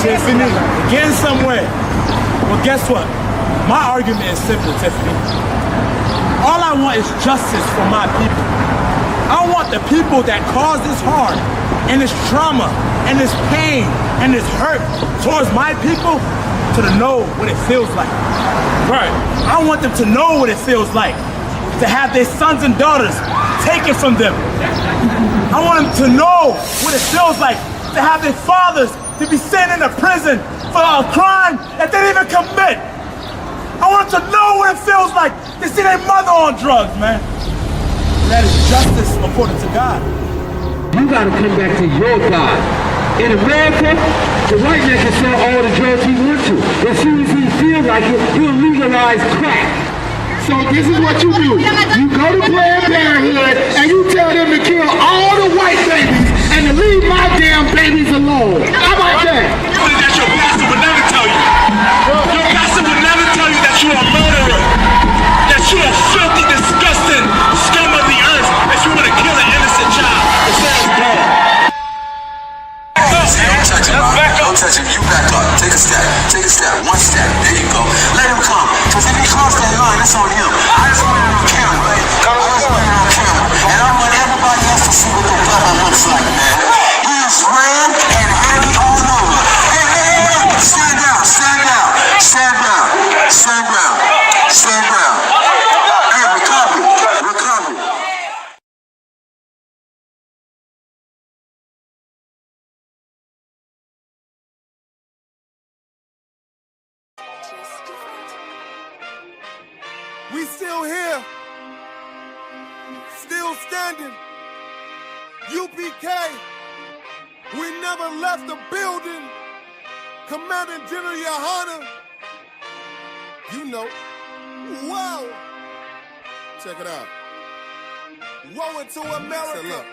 Tiffany, we're getting somewhere. Well, guess what? My argument is simple, Tiffany. All I want is justice for my people. I want the people that caused this harm and this trauma and this pain and this hurt towards my people to know what it feels like. Right. I want them to know what it feels like to have their sons and daughters taken from them. I want them to know what it feels like to have their fathers to be sent into prison for a crime that they didn't even commit. I want them to know what it feels like to see their mother on drugs, man. That is justice according to God. You gotta come back to your God. In America, the white man can sell all the drugs he wants to. As soon as he feels like it, he'll legalize crack. So this is what you do. You go to Planned Parenthood and you tell them to kill all the white babies and to leave my damn babies alone. How about that? That your pastor would never tell you. Your pastor would never tell you that you're a murderer. That you're a filthy, disgusting scum of the earth. That you want to kill an innocent child. It says blood. Don't touch him. You back up. Take a step. Take a step. One step. There you go. Let him come. Because if he crossed that line, it's on him. I just want it on camera, right? I just want it on camera. And I want everybody else to see what the brother looks like, man. He is red and heavy all over. Hey, hey, hey. Stand down. Stand down. Stand down. Stand down. Stand down. Hey, recovery. Recovery. We still here, still standing. UPK, we never left the building. Commander General YAHANNA, you know, whoa. Check it out. Woe into America.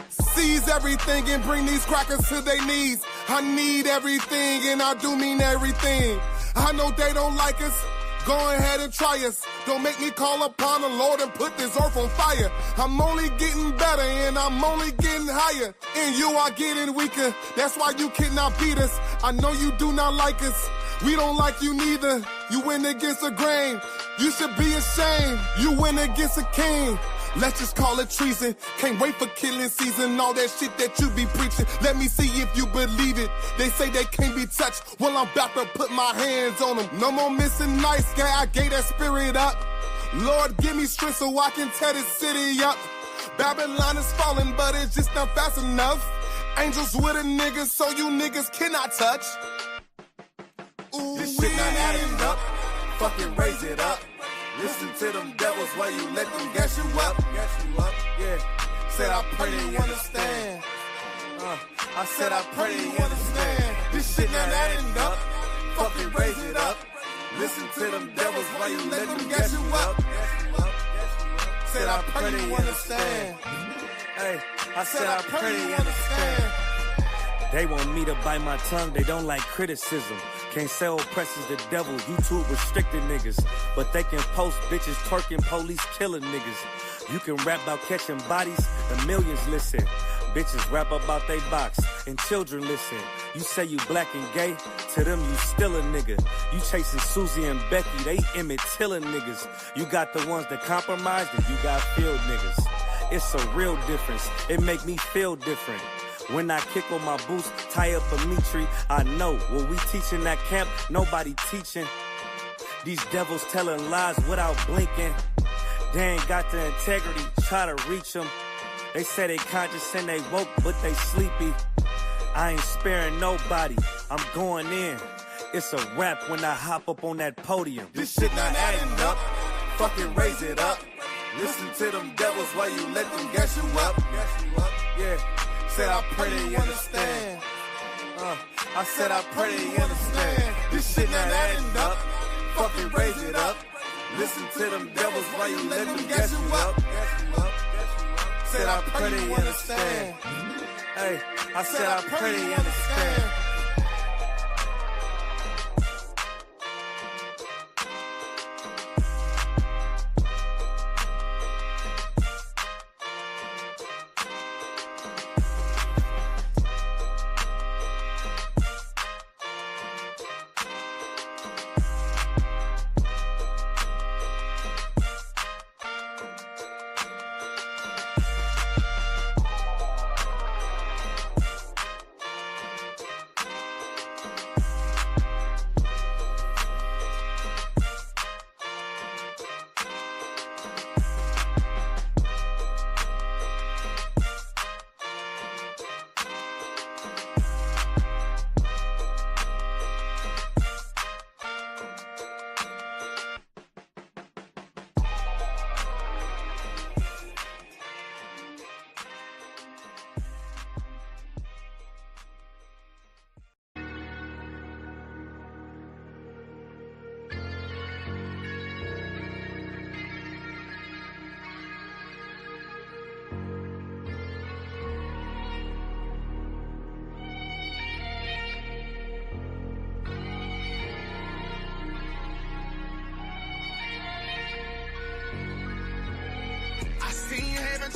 Seize everything and bring these crackers to their knees. I need everything and I do mean everything. I know they don't like us. Go ahead and try us. Don't make me call upon the Lord and put this earth on fire. I'm only getting better and I'm only getting higher. And you are getting weaker. That's why you cannot beat us. I know you do not like us. We don't like you neither. You went against the grain. You should be ashamed. You went against a king. Let's just call it treason. Can't wait for killing season. All that shit that you be preaching. Let me see if you believe it. They say they can't be touched. Well, I'm about to put my hands on them. No more missing nights, guy. I gave that spirit up. Lord, give me strength so I can tear this city up. Babylon is falling, but it's just not fast enough. Angels with a nigga, so you niggas cannot touch. Ooh, this shit not adding up. Fucking raise it up. Listen to them devils while you let them gas you up. Yeah. Said I pray they understand. I said I pray they understand. This shit not adding up. Fucking raise it up. Listen to them devils while you let them gas you up. Said I pray they understand. Hey, I said I pray they understand. They want me to bite my tongue, they don't like criticism. Can't sell presses the devil, YouTube restricted niggas. But they can post bitches twerking, police killing niggas. You can rap about catching bodies, the millions listen. Bitches rap about they box, and children listen. You say you black and gay, to them you still a nigga. You chasing Susie and Becky, they Emmett Tiller niggas. You got the ones that compromised, and you got field niggas. It's a real difference, it make me feel different. When I kick on my boots, tie up a meat tree, I know what we teach in that camp, nobody teaching. These devils telling lies without blinking. They ain't got the integrity, try to reach them. They say they conscious and they woke, but they sleepy. I ain't sparing nobody, I'm going in. It's a rap when I hop up on that podium. This shit not adding up, fucking raise it up. Listen to them devils while you let them gas you up. Yeah. Said I pray they understand. I said I pray they understand. This shit not adding up. Fucking raise it up. Listen to them devils while you let them gas you up. Said I pray they understand. Hey, I said I pray they understand.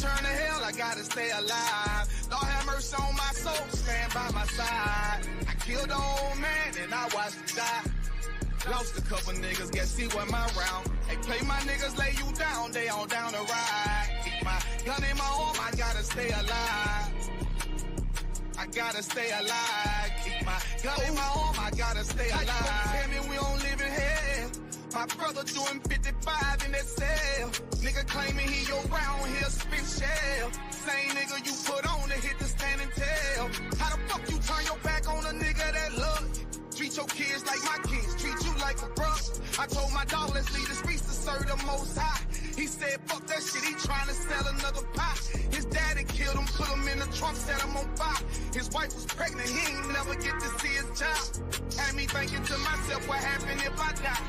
turn to hell, I gotta stay alive. Lord have mercy on my soul, stand by my side. I killed the old man and I watched him die. Lost a couple niggas, guess he wasn't my round. Hey, play my niggas, lay you down, they on down the ride. Keep my gun in my arm, I gotta stay alive. I gotta stay alive. Keep my gun in my arm, I gotta stay alive. Tell me we don't live in hell. My brother doing 55 in that cell. Nigga claiming he your round here, spit shell. Same nigga you put on to hit the stand and tell. How the fuck you turn your back on a nigga that love you? Treat your kids like my kids, treat you like a brother. I told my dog, let's leave the streets to serve the most high. He said, fuck that shit, he trying to sell another pie. His daddy killed him, put him in the trunk, set him on fire. His wife was pregnant, he ain't never get to see his child. Had me thinking to myself, what happened if I die?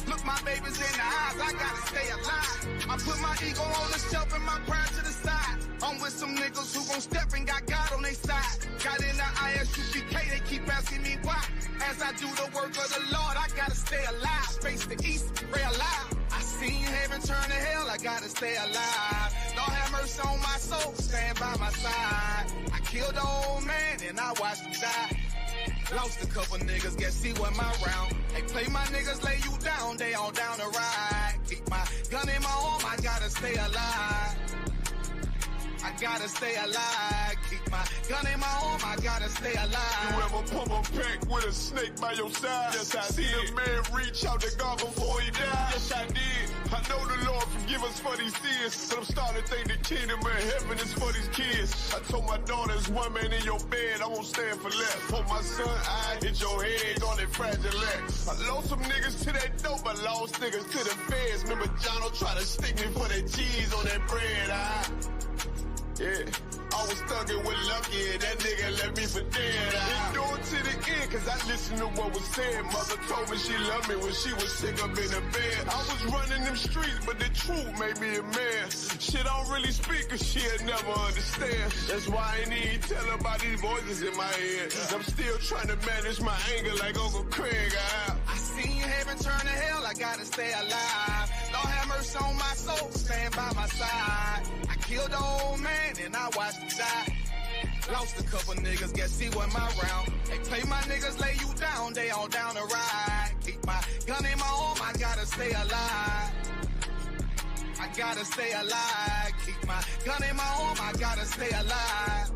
Look my babies in the eyes, I gotta stay alive. I put my ego on the shelf and my pride to the side. I'm with some niggas who gon' step and got God on their side. Got in the Isupk, they keep asking me why. As I do the work of the Lord, I gotta stay alive. Face the east, pray alive. I seen heaven turn to hell, I gotta stay alive. Lord have mercy on my soul, stand by my side. I killed the old man and I watched him die. Lost a couple niggas, guess he wasn't my round. Hey, play my niggas, lay you down, they on down the ride. Keep my gun in my arm, I gotta stay alive. I gotta stay alive. Keep my gun in my arm, I gotta stay alive. You ever pump a pack with a snake by your side? Yes, I see the man reach out to God before he died. Yes, I did. I know the Lord forgive us for these sins, but I'm starting to think the kingdom of heaven is for these kids. I told my daughters, one man in your bed, I won't stand for less. For my son, I hit your head on that fragile legs. I lost some niggas to that dope, but lost niggas to the feds. Remember Jono tried to stick me for that cheese on that bread, yeah, I was thuggin' with Lucky and that nigga left me for dead. Endured to the end cause I listened to what was said. Mother told me she loved me when she was sick up in the bed. I was running them streets but the truth made me a man. Shit I don't really speak cause she'll never understand. That's why I ain't even tell about these voices in my head. I'm still trying to manage my anger like Uncle Craig. I seen heaven turn to hell, I gotta stay alive. Lord have mercy on my soul, stand by my side. I killed the old man and I watched him die. Lost a couple niggas, guess he wasn't my round. Hey, play my niggas, lay you down, they on down the ride. Keep my gun in my arm, I gotta stay alive. I gotta stay alive. Keep my gun in my arm, I gotta stay alive.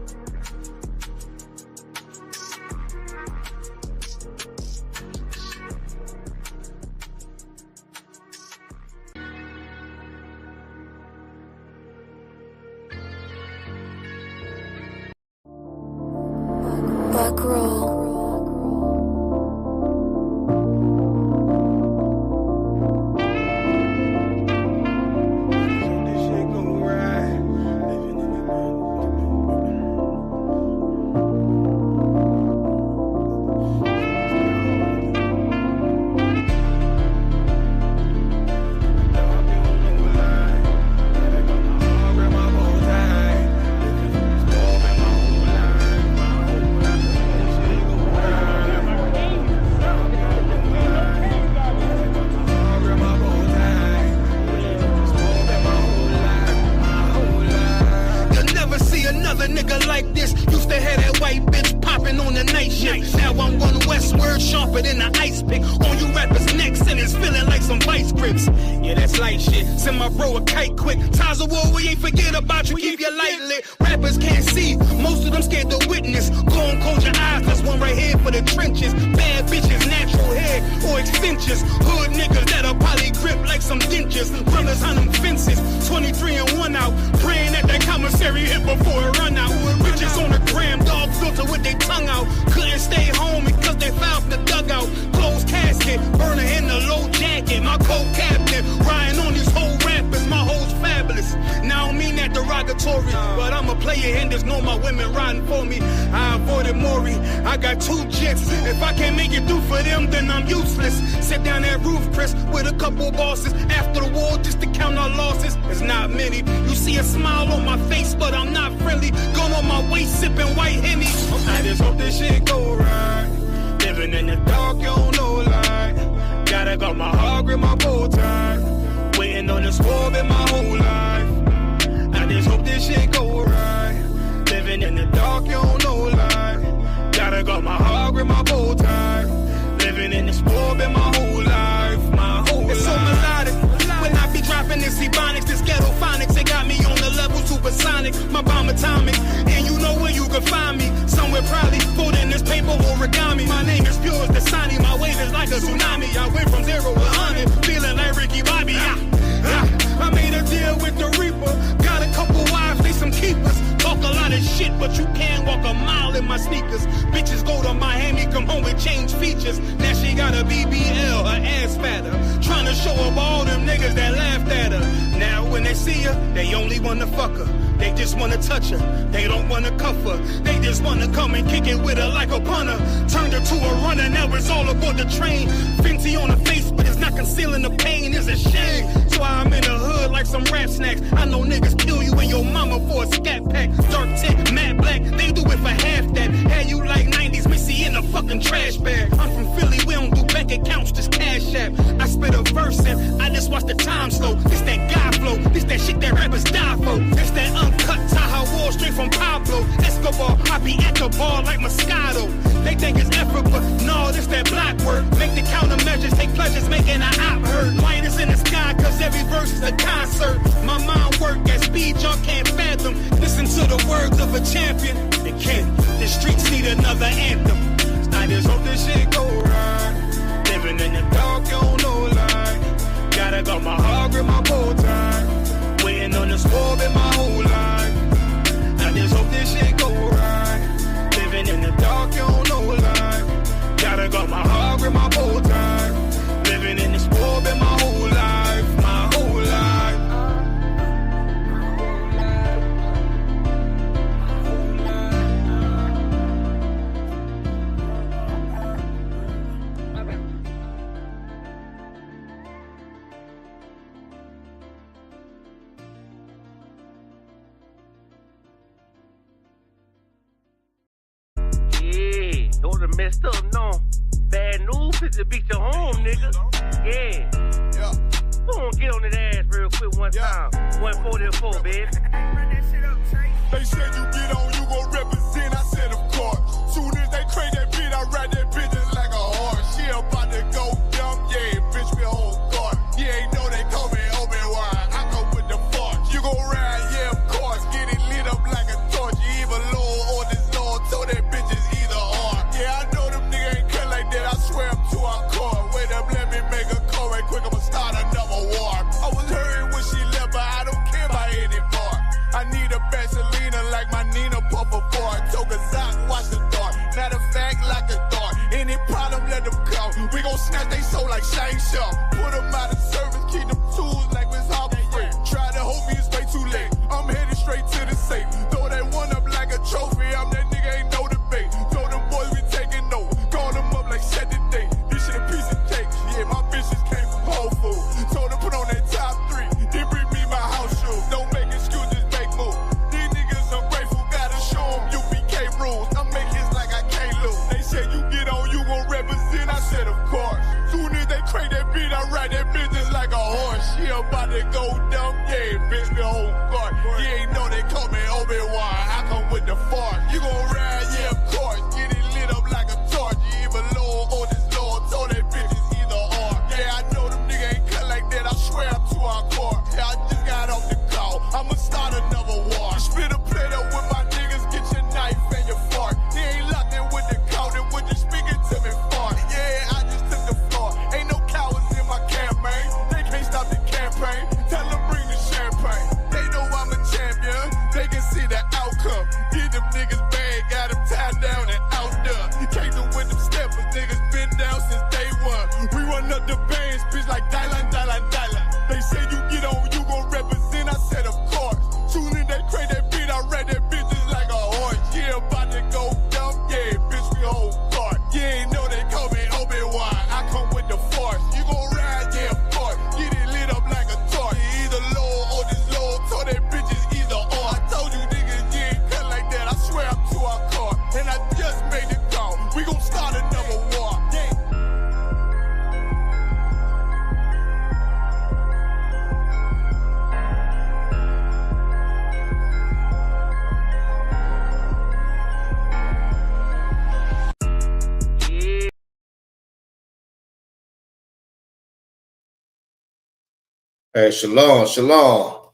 sharper than an ice pick on you rappers' necks, and it's feeling like some vice grips. Yeah, that's light shit. Send my bro a kite quick. Times of war, we ain't forget about you. Keep your light lit. Rappers can't see. Most of them scared to witness. Go and close your eyes. There's one right here for the trenches. Bad bitches, natural hair or extensions. Hood niggas that'll probably grip like some dentures. Brothers on them fences. 23 and 1 out. Praying that that commissary hit before it run out. Bitches on the gram, dog filter with their tongue out. Couldn't stay home because they found the dugout. Closed casket, burner in the low jacket. My co-captain, riding on these whole rappers. My hoes fabulous. Now I don't mean that derogatory, but I'm a player and there's no my women riding for me. I avoided Maury. I got 2 jets. If I can't make it through for them, then I'm useless. Sit down that roof, Chris, with a couple bosses. After the war, just to count our losses. It's not many. You see a smile on my face, but I'm not friendly. Gun on my waist, sipping white Henny. I just hope this shit go right. Living in the dark, you don't know light. Gotta got my heart grip, my bow tie. Waiting on the squad in my whole life. I just hope this shit my sneakers. Bitches go to Miami, come home with change features. Now she got a BBL, her ass fatter. Trying to show up all them niggas that laughed at her. Now when they see her, they only wanna fuck her. They just wanna touch her, they don't wanna cuff her. They just wanna come and kick it with her like a punter. Turned her to a runner, now it's all aboard the train. Fenty on her face, but it's not concealing the pain, it's a shame. So I'm in the hood like some rap snacks. I know niggas kill you and your mama for a scat pack. Dark tint, matte black, they do it for half that. Had you like 90s Missy in a fucking trash bag. I'm from Philly, we don't do bank accounts, just cash app. I spit a verse and I just watch the time slow. This that guy flow, this that shit that rappers die for. This that uncut Taha Wall straight from Pablo Escobar. I be at the bar like Moscato. They think it's effort, but no, this that black work. Make the countermeasures, take pleasures, making an op hurt. Lighters in the sky, cause every verse is a concert. My mind work at speed y'all can't fathom. Listen to the words of a champion. They can't. The streets need another anthem. I just hope this shit go right. Living in the dark, you don't know life. Gotta got my heart with my bow tie. Waiting on the score in my whole life. I just hope this shit go right. Living in the dark, you don't know life. Gotta got my heart with my bow tie. Living in the score in my whole life. My whole life. Don't messed up, no. Bad news is to beat your home, nigga. Yeah. Go on, get on that ass real quick one time. 144, baby. They said you get on, you gon' represent. I said, of course. Soon as they crank that beat, I ride that bitch just like a horse. She about to go dumb, yeah, bitch, me whole guard. You ain't know they call me Obi-Wan. I go with the force. You gon' ride, yeah, of course. Get it lit up like a torch. You even low on this law, so that bitch is either or. Yeah, I know them niggas ain't cut like that. I swear I'm too hardcore. Wait up, let me make a call right quick. I'ma start another war. I was hurting when she left, but I don't care about anymore. I need a Vaselina like my Nina Puffer bar. Took a Zoc, watch the dark. Matter of fact, like a dart. Any problem, let them come. We gon' snatch they soul like Shane Sharp. Put them out of service, keep them tools like Miss Harper Free. Try to hold me, it's way too late. I'm headed straight to the safe. Throw that one up like a trophy. I'm that nigga, ain't no debate. Told them boys we taking over. Call them up like set the date. This shit a piece of cake. Yeah, my bitches came from Whole Foods. Told them put on that top 3. Then bring me my house shoes. Don't make excuses, make moves. These niggas ungrateful, gotta show them UPK rules. I make hits like I can't lose. They said you get on, you gon' represent. I said of course. Soon as they crank that beat, I ride that bitch just like a horse. She about to go dumb, yeah, bitch, me whole guard. You ain't know they call me Obi-Wan. I come with the force. You gon' ride, yeah, of course. Get it lit up like a torch. You even low on this Lord, so that bitch is either or. Yeah, I know them niggas ain't cut like that. I swear I'm too hardcore. Yeah, I just got off the call. I'ma start another war. Spit a plate up with my niggas. Get your knife and your fork. They ain't locked in with the count. And when you speaking to me, fart. Yeah, I just took the floor. Ain't no cowards in my campaign. They can't stop the campaign. Tell them bring the champagne. They know I'm a champion. They can see the outcome. Get them niggas bad. Got them tied down and out there. Came through with them steppers. Niggas been down since day one. We run up the bands, bitch, like Dylan, Dylan, Dylan. They say you get on, you gon' represent. I said, of course. Soon as they crank that beat, I ride that bitch just like a horse. Yeah, about to go dumb, yeah, bitch, we whole guard. You ain't know they call me Obi-Wan. I come with the force. You gon' ride, yeah, of course. Get it lit up like a torch. You either low or this low, so that bitch is either or. I told you niggas, you ain't cut like that. I swear I'm too hardcore. And I just made it call. We gon' start another war. Yeah. Hey, shalom, shalom.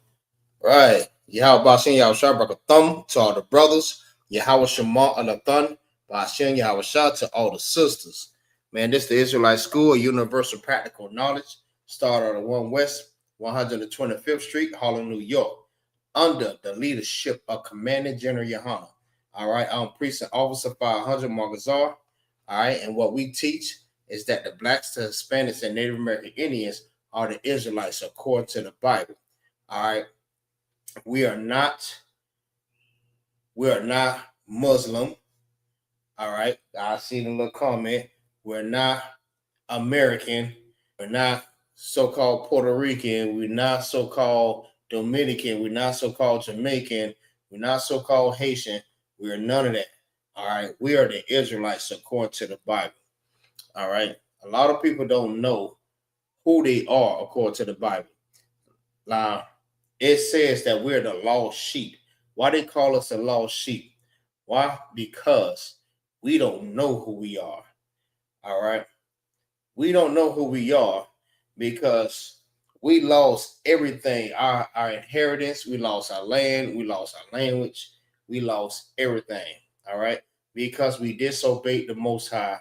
Right. Yahweh Bashin, Yahweh Shah, Thumb to all the brothers. Yahweh Shema Anathan, Bashin, Yahweh Shah to all the sisters. Man, this is the Israelite School of Universal Practical Knowledge. Started on 1 West, 125th Street, Harlem, New York. Under the leadership of Commanding General YAHANNA. All right, I'm Precinct Officer 500 MAGAZAR. All right, and what we teach is that the blacks, the Hispanics, and Native American Indians are the Israelites according to the Bible. All right, we are not Muslim. All right, I see the little comment. We're not American. We're not so-called Puerto Rican. We're not so-called Dominican. We're not so-called Jamaican. We're not so-called Haitian. We are none of that. All right, we are the Israelites according to the Bible. All right, a lot of people don't know who they are according to the Bible. Now, it says that we're the lost sheep. Why they call us the lost sheep? Why? Because we don't know who we are. All right, we don't know who we are because we lost everything. Our inheritance, we lost our land, we lost our language, we lost everything. All right, because we disobeyed the Most High,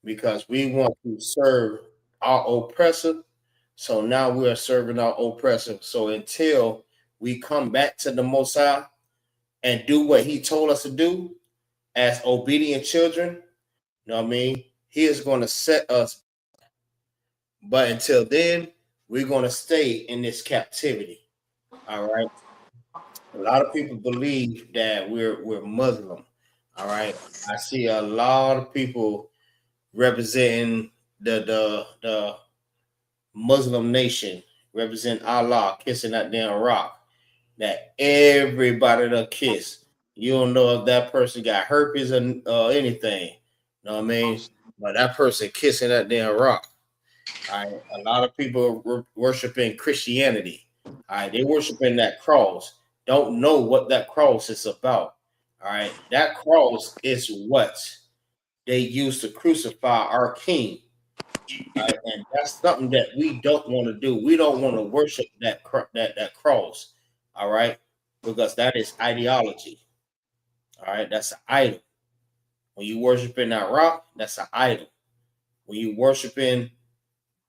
because we want to serve our oppressor. So now we are serving our oppressor. So until we come back to the Most High and do what He told us to do as obedient children, you know what I mean? He is going to set us. But until then, we're going to stay in this captivity. All right. A lot of people believe that we're Muslim. All right. I see a lot of people representing the Muslim nation, represent Allah, kissing that damn rock that everybody done kiss. You don't know if that person got herpes or anything. You know what I mean? But that person kissing that damn rock. All right. A lot of people worshiping Christianity. All right. They worshiping that cross. Don't know what that cross is about. All right. That cross is what they used to crucify our king. Right? And that's something that we don't want to do. We don't want to worship that cross. All right. Because that is ideology. All right. That's an idol. When you worshiping that rock, that's an idol. When you worshiping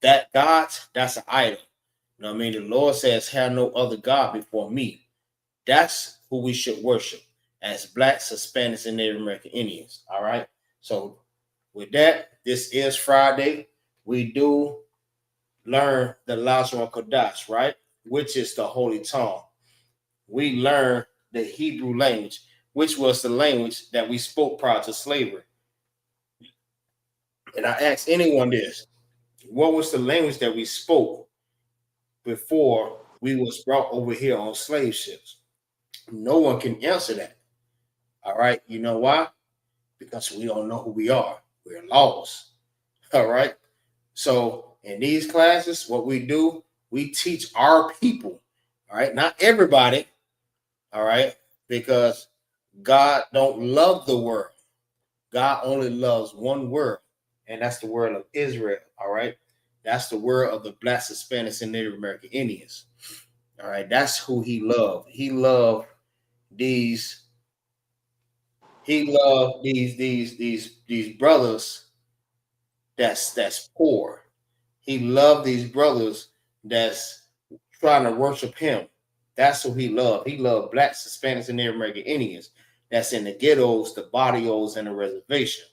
that God, that's an idol. You know what I mean? The Lord says, have no other God before me. That's who we should worship as blacks, Hispanics, and Native American Indians. All right. So with that, this is Friday. We do learn the Lashawan Qadash, right? Which is the holy tongue. We learn the Hebrew language, which was the language that we spoke prior to slavery. And I asked anyone this, what was the language that we spoke before we was brought over here on slave ships? No one can answer that. All right. You know why? Because we don't know who we are. We're lost. All right. So in these classes, what we do, we teach our people. All right. Not everybody. All right. Because God don't love the world. God only loves one world. And that's the word of Israel. All right. That's the word of the blacks, Hispanics, and Native American Indians. All right. That's who He loved. He loved these. He loved these brothers that's poor. He loved these brothers that's trying to worship Him. That's who He loved. He loved blacks, Hispanics, and Native American Indians that's in the ghettos, the barrios, and the reservation.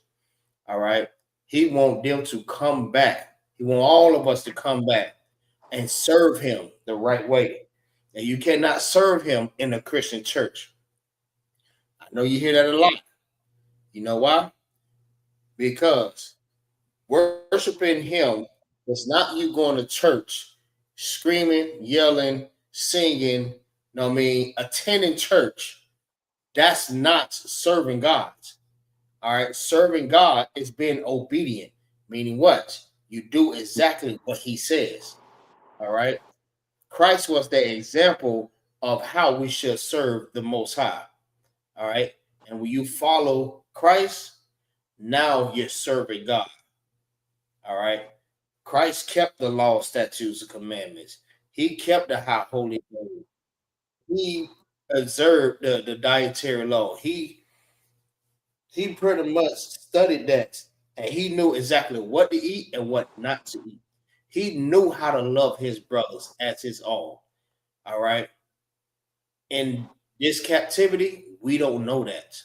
All right. He wants them to come back. He wants all of us to come back and serve Him the right way. And you cannot serve Him in a Christian church. I know you hear that a lot. You know why? Because worshiping Him is not you going to church, screaming, yelling, singing, you know what I mean, attending church. That's not serving God. All right. Serving God is being obedient, meaning what? You do exactly what He says. All right. Christ was the example of how we should serve the Most High. All right. And when you follow Christ, now you're serving God. All right. Christ kept the law, statutes, and commandments. He kept the high holy days. He observed the dietary law. He pretty much studied that, and he knew exactly what to eat and what not to eat. He knew how to love his brothers as his own. All right. In this captivity, we don't know that.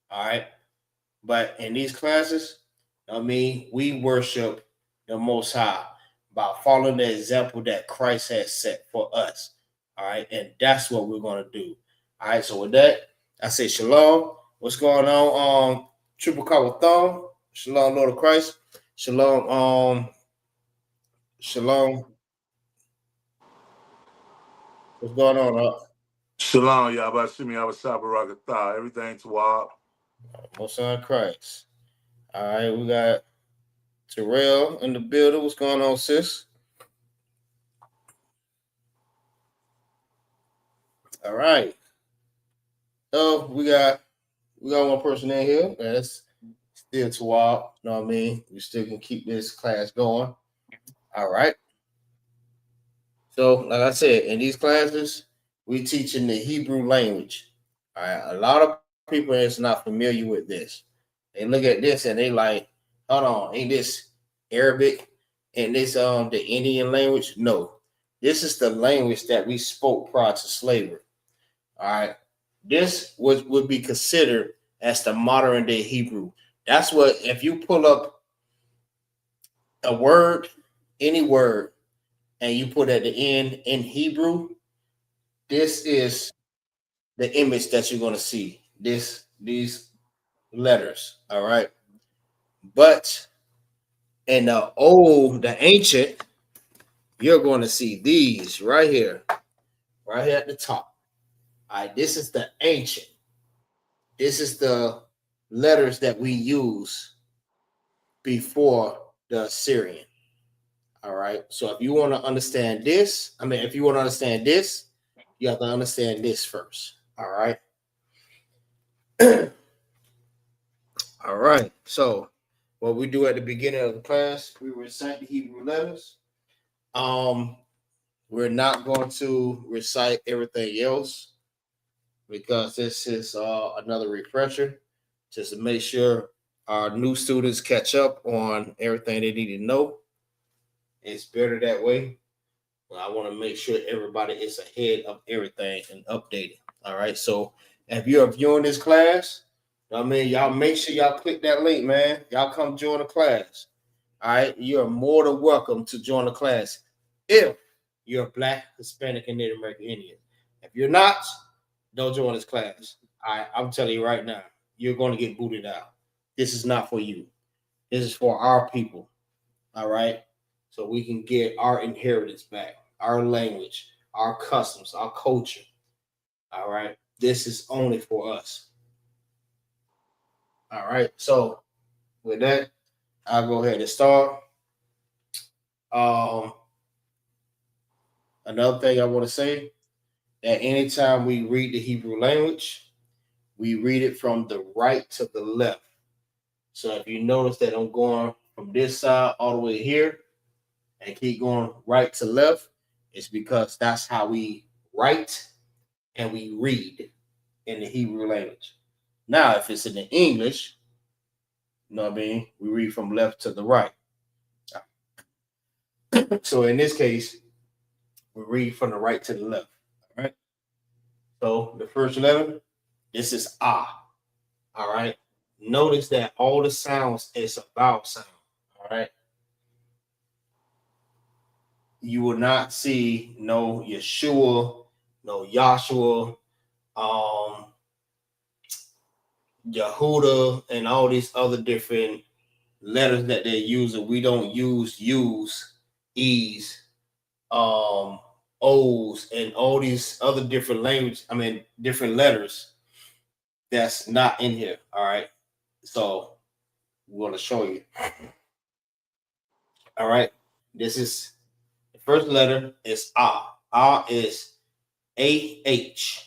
All right. But in these classes, we worship the Most High by following the example that Christ has set for us. All right. And that's what we're going to do. All right. So with that, I say shalom. What's going on? Triple Call Thumb. Shalom, Lord of Christ. Shalom. Shalom. What's going on? Shalom, Yahweh Shimi, Yahweh Shabbat, everything to Wab. Most High Christ. All right, we got Terrell in the building. What's going on, sis? All right. So we got one person in here. That's still to Wab. You know what I mean? We still can keep this class going. All right. So, like I said, in these classes, we teach in the Hebrew language. All right. A lot of people is not familiar with this. They look at this and they like, hold on, ain't this Arabic and this the Indian language? No. This is the language that we spoke prior to slavery. All right. This would be considered as the modern day Hebrew. That's what, if you pull up a word, any word, and you put at the end in Hebrew, this is the image that you're going to see. These letters, all right? But in the ancient, you're going to see these right here at the top. All right, this is the ancient. This is the letters that we use before the Assyrian. All right. So if you want to understand this, you have to understand this first. All right. All right. So what we do at the beginning of the class, we recite the Hebrew letters. We're not going to recite everything else because this is another refresher just to make sure our new students catch up on everything they need to know. It's better that way. But I want to make sure everybody is ahead of everything and updated. All right. So if you're viewing this class, y'all make sure y'all click that link, man. Y'all come join the class. All right. You're more than welcome to join the class if you're Black, Hispanic, and Native American Indian. If you're not, don't join this class. All right. I'm telling you right now, you're going to get booted out. This is not for you. This is for our people. All right. So we can get our inheritance back, our language, our customs, our culture. All right. This is only for us. All right. So with that, I'll go ahead and start. Another thing I want to say, that anytime we read the Hebrew language, we read it from the right to the left. So if you notice that I'm going from this side all the way here, and keep going right to left, it's because that's how we write and we read in the Hebrew language. Now, if it's in the English, you know what I mean? We read from left to the right. So in this case, we read from the right to the left. All right. So the first letter, this is ah. All right. Notice that all the sounds is a vowel sound. All right. You will not see no Yeshua, no Yahshua, Yehuda, and all these other different letters that they're using. We don't use U's, E's, O's, and all these other different different letters that's not in here. All right. So we want to show you. All right. This is the first letter is Ah. Ah is AH.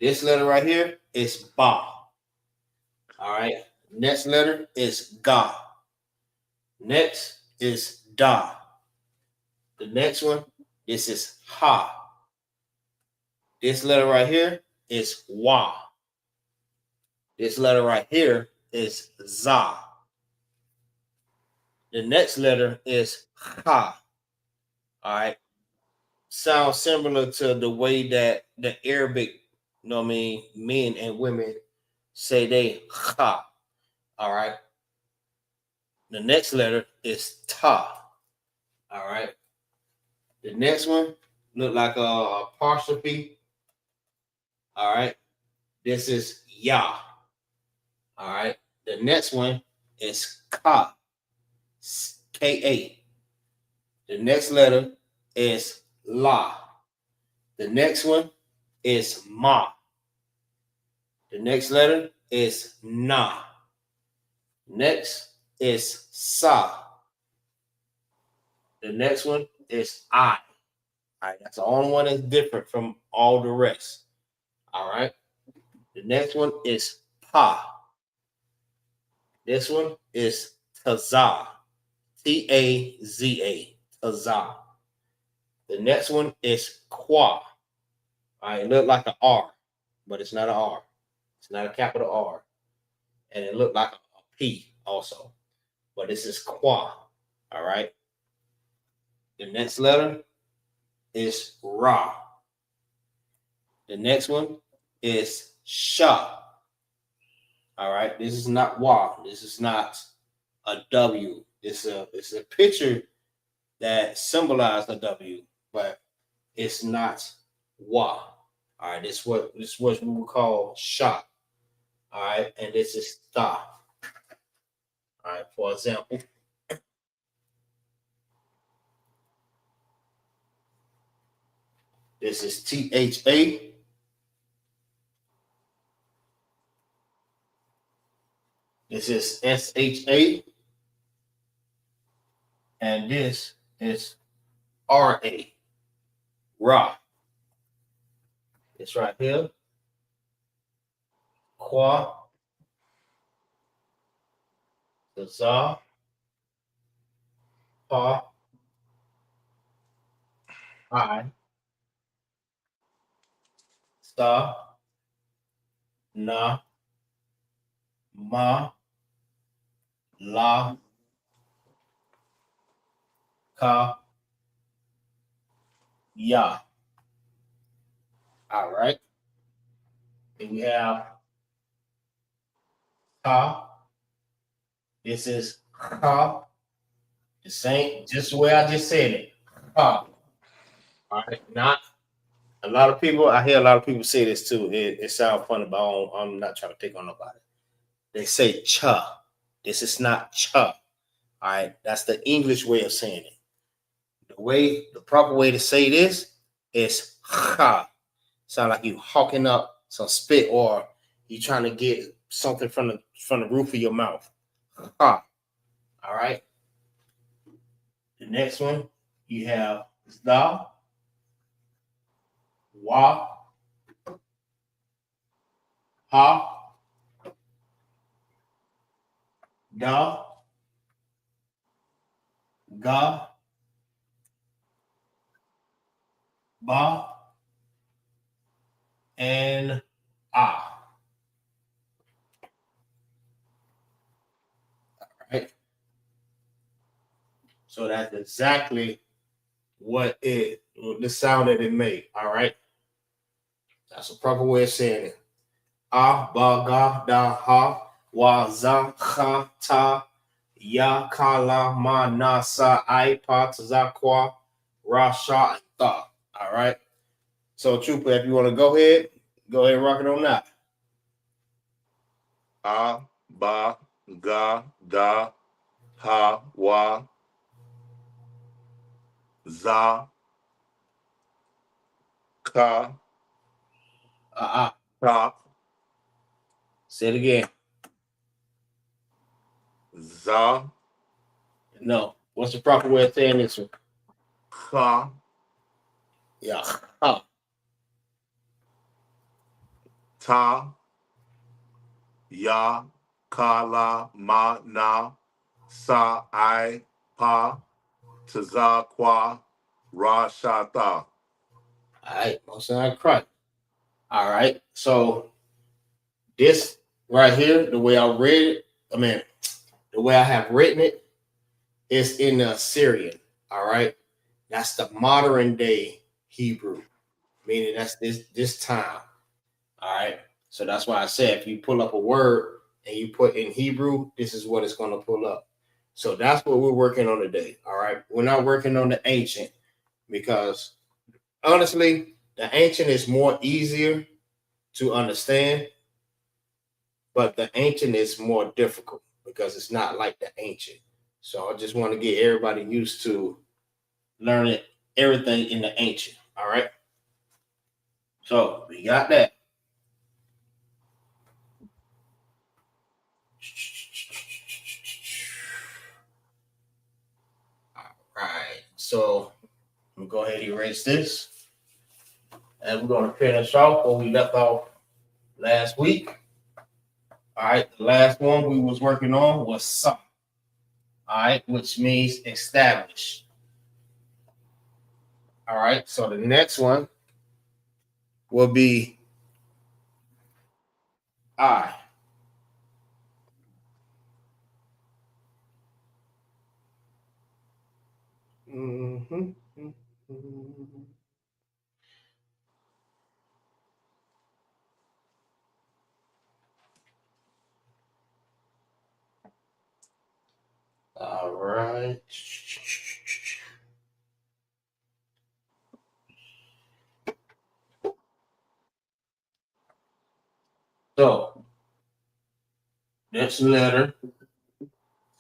This letter right here is Ba. All right. Next letter is Ga. Next is Da. The next one, this is Ha. This letter right here is Wa. This letter right here is Za. The next letter is Ha. All right. Sounds similar to the way that the Arabic You know what I mean? Men and women say they ha. All right. The next letter is ta. All right. The next one look like a apostrophe. All right. This is ya. All right. The next one is ka. K-A. The next letter is la. The next one is ma. The next letter is na. Next is sa. The next one is I. All right, that's the only one that's different from all the rest. All right. The next one is pa. This one is taza. T-A-Z-A. Taza. The next one is qua. All right, it looked like an R, but it's not an R. It's not a capital R. And it looked like a P also. But this is qua. All right. The next letter is ra. The next one is sha. All right. This is not wa. This is not a W. It's a picture that symbolizes a W, but it's not wa. All right. This is what we would call sha. All right. And this is ta. All right. For example, this is T-H-A. This is S-H-A. And this is R-A. Ra. It's right here. Qua. Za. Pa. I. Sa. Na. Ma. La. Ka. Ya. All right. Then we have ka. This is ka. The same, just the way I just said it. Ka. All right. Not a lot of people. I hear a lot of people say this too. It sounds funny, but I'm not trying to take on nobody. They say cha. This is not cha. All right. That's the English way of saying it. The proper way to say this is ha. Sound like you hawking up some spit, or you trying to get something from the roof of your mouth. Ha. All right. The next one you have za, wa, ha, da, ga, ba, and ah. All right. So that's exactly what the sound that it made. All right. That's a proper way of saying it. Ah, ba, ga, da, ha, wa, za, ha, ta, ya, ka, la, ma, na, sa, I, pa, ta, za, qua, ra, sha, and tha. All right. So, Trooper, if you want to go ahead and rock it on that. Ah, ba, ga, da, ha, wa, za, ka, ta. Say it again. Za. No. What's the proper way of saying this one? Ha. Yeah. Ha. Ta. Ya. Ka, la, ma, na, sa, I, pa, ta, za, qua, ra, sha, ta. All right. Most of that correct. All right. So this right here, the way I read it, the way I have written it is in the Assyrian. All right. That's the modern day Hebrew, meaning that's this time. All right. So that's why I said if you pull up a word and you put in Hebrew, this is what it's going to pull up. So that's what we're working on today. All right. We're not working on the ancient because honestly, the ancient is more easier to understand, but the ancient is more difficult because it's not like the ancient. So I just want to get everybody used to learning everything in the ancient. All right. So we got that. All right. So I'm gonna go ahead and erase this. And we're gonna finish off where we left off last week. All right, the last one we was working on was sa. All right, which means establish. All right, so the next one will be I. Mm-hmm. All right. So next letter is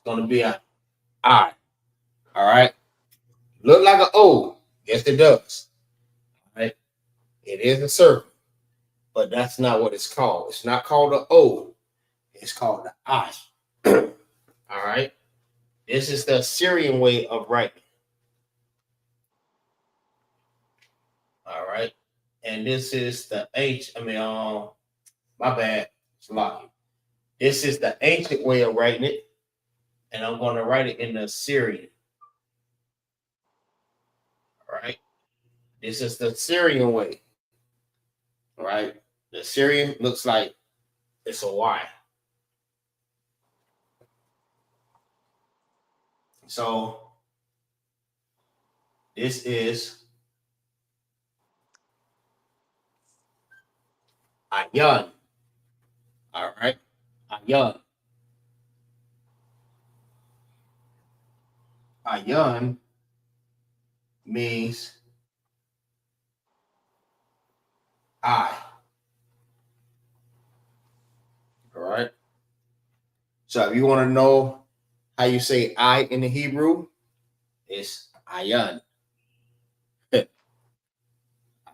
gonna be an I. All right. Look like an O. Yes, it does. All right. It is a circle, but that's not what it's called. It's not called an O. It's called the I. All right. This is the Syrian way of writing. All right. And this is the my bad. It's lucky. This is the ancient way of writing it. And I'm going to write it in the Syrian. All right. This is the Syrian way. All right. The Syrian looks like it's a Y. So this is Ayan. All right. Ayan. Ayan means I. All right. So if you want to know how you say I in the Hebrew, it's Ayan.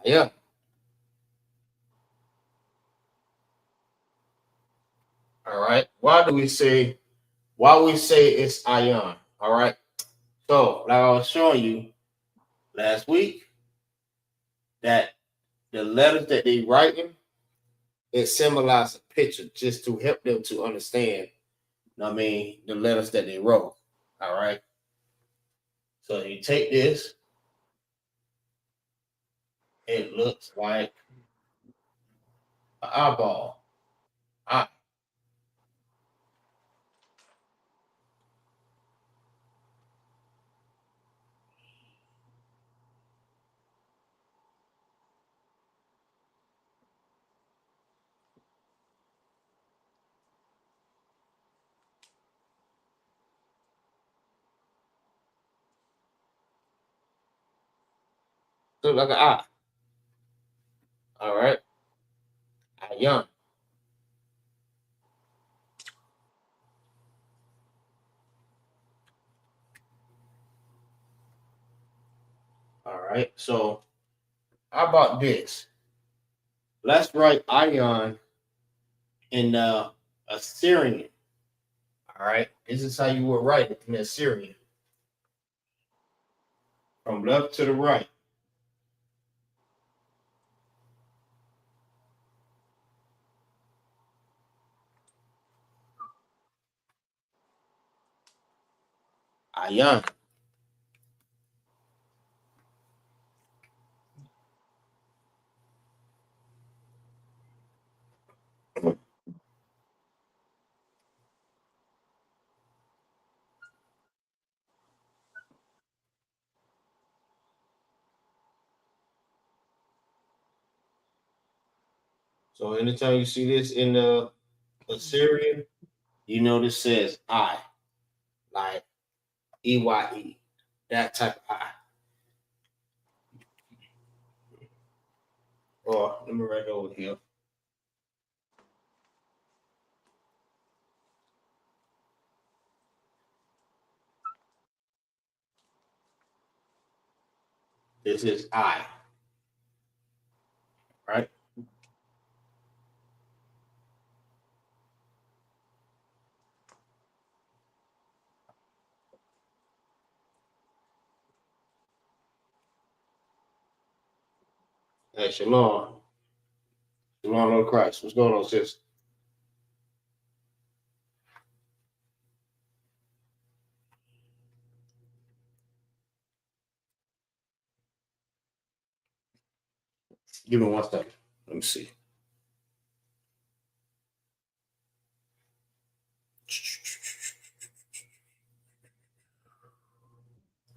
Ayan. All right. Why we say it's Ayan? All right. So like I was showing you last week, that the letters that they writing, it symbolizes a picture just to help them to understand, the letters that they wrote. All right. So you take this, it looks like an eyeball. I. Look like an eye. All right. Ayan. All right. So how about this? Let's write Ayan in Assyrian. All right. This is how you would write it in Assyrian. From left to the right. Ayan. So anytime you see this in the Assyrian, you know this says I, like EYE, that type of I. Or let me write it over here. This is I, right? Hey, Shalom. Shalom, Lord Christ. What's going on, sis? Give me 1 second. Let me see.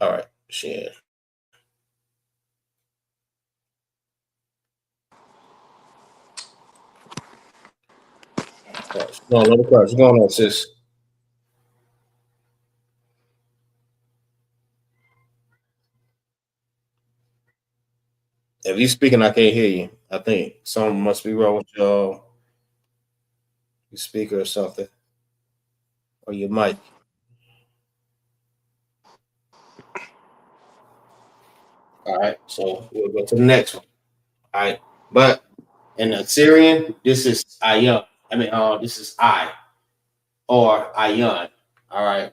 All right, share. All right. No, Lord Christ. What's going on, sis? If you speaking, I can't hear you. I think something must be wrong with your speaker or something, or your mic. All right, so we'll go to the next one. All right, but in the Syrian, this is Ayun. This is I or Ayun. All right,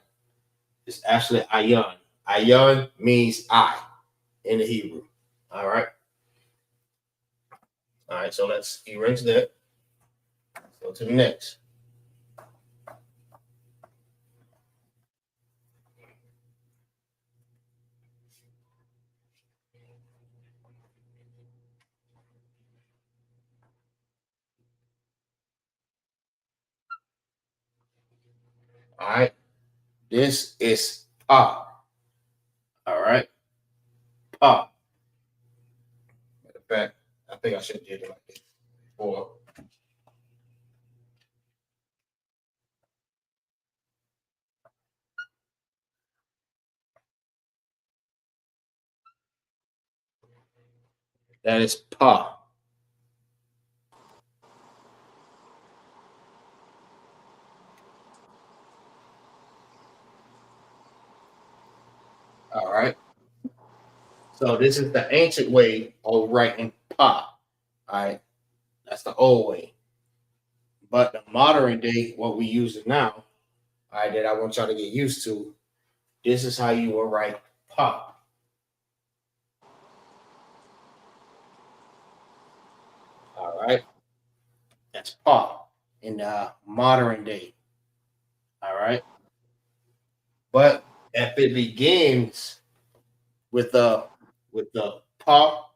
it's actually Ayun. Ayun means I in the Hebrew. All right. All right, so let's erase that. Go to the next. All right, this is Pa. All right, Pa. Matter of fact, I think I should have did it like this before. That is Pa. All right. So this is the ancient way of writing Pa. All right. That's the old way. But the modern day, what we use it now, all right, that I want y'all to get used to, this is how you will write Pa. All right. That's Pa in the modern day. All right. But if it begins with the Pa,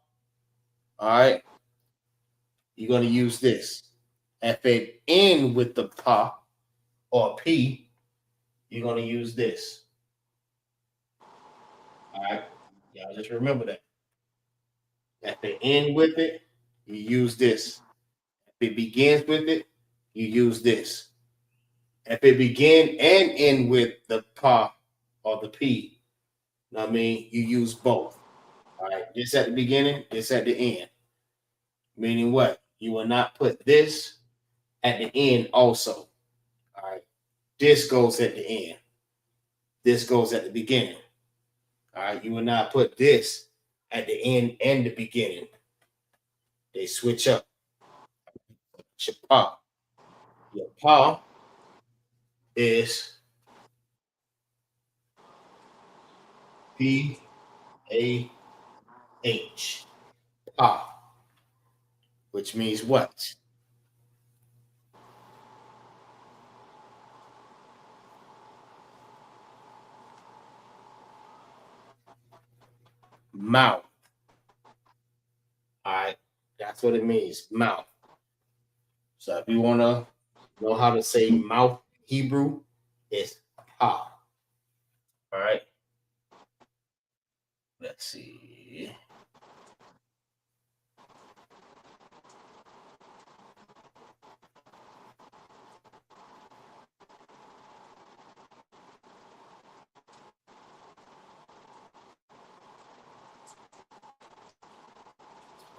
all right, you're gonna use this. If it end with the Pa or P, you're gonna use this. All right, y'all just remember that. At the end with it, you use this. If it begins with it, you use this. If it begin and end with the Pa or the P, I mean, you use both. All right, this at the beginning, this at the end. Meaning what? You will not put this at the end also. All right, this goes at the end. This goes at the beginning. All right, you will not put this at the end and the beginning. They switch up. Your Pa. Your Pa is P-A-H. Pa. Which means what? Mouth. All right, that's what it means, mouth. So if you want to know how to say mouth Hebrew, it's Pa. All right. Let's see.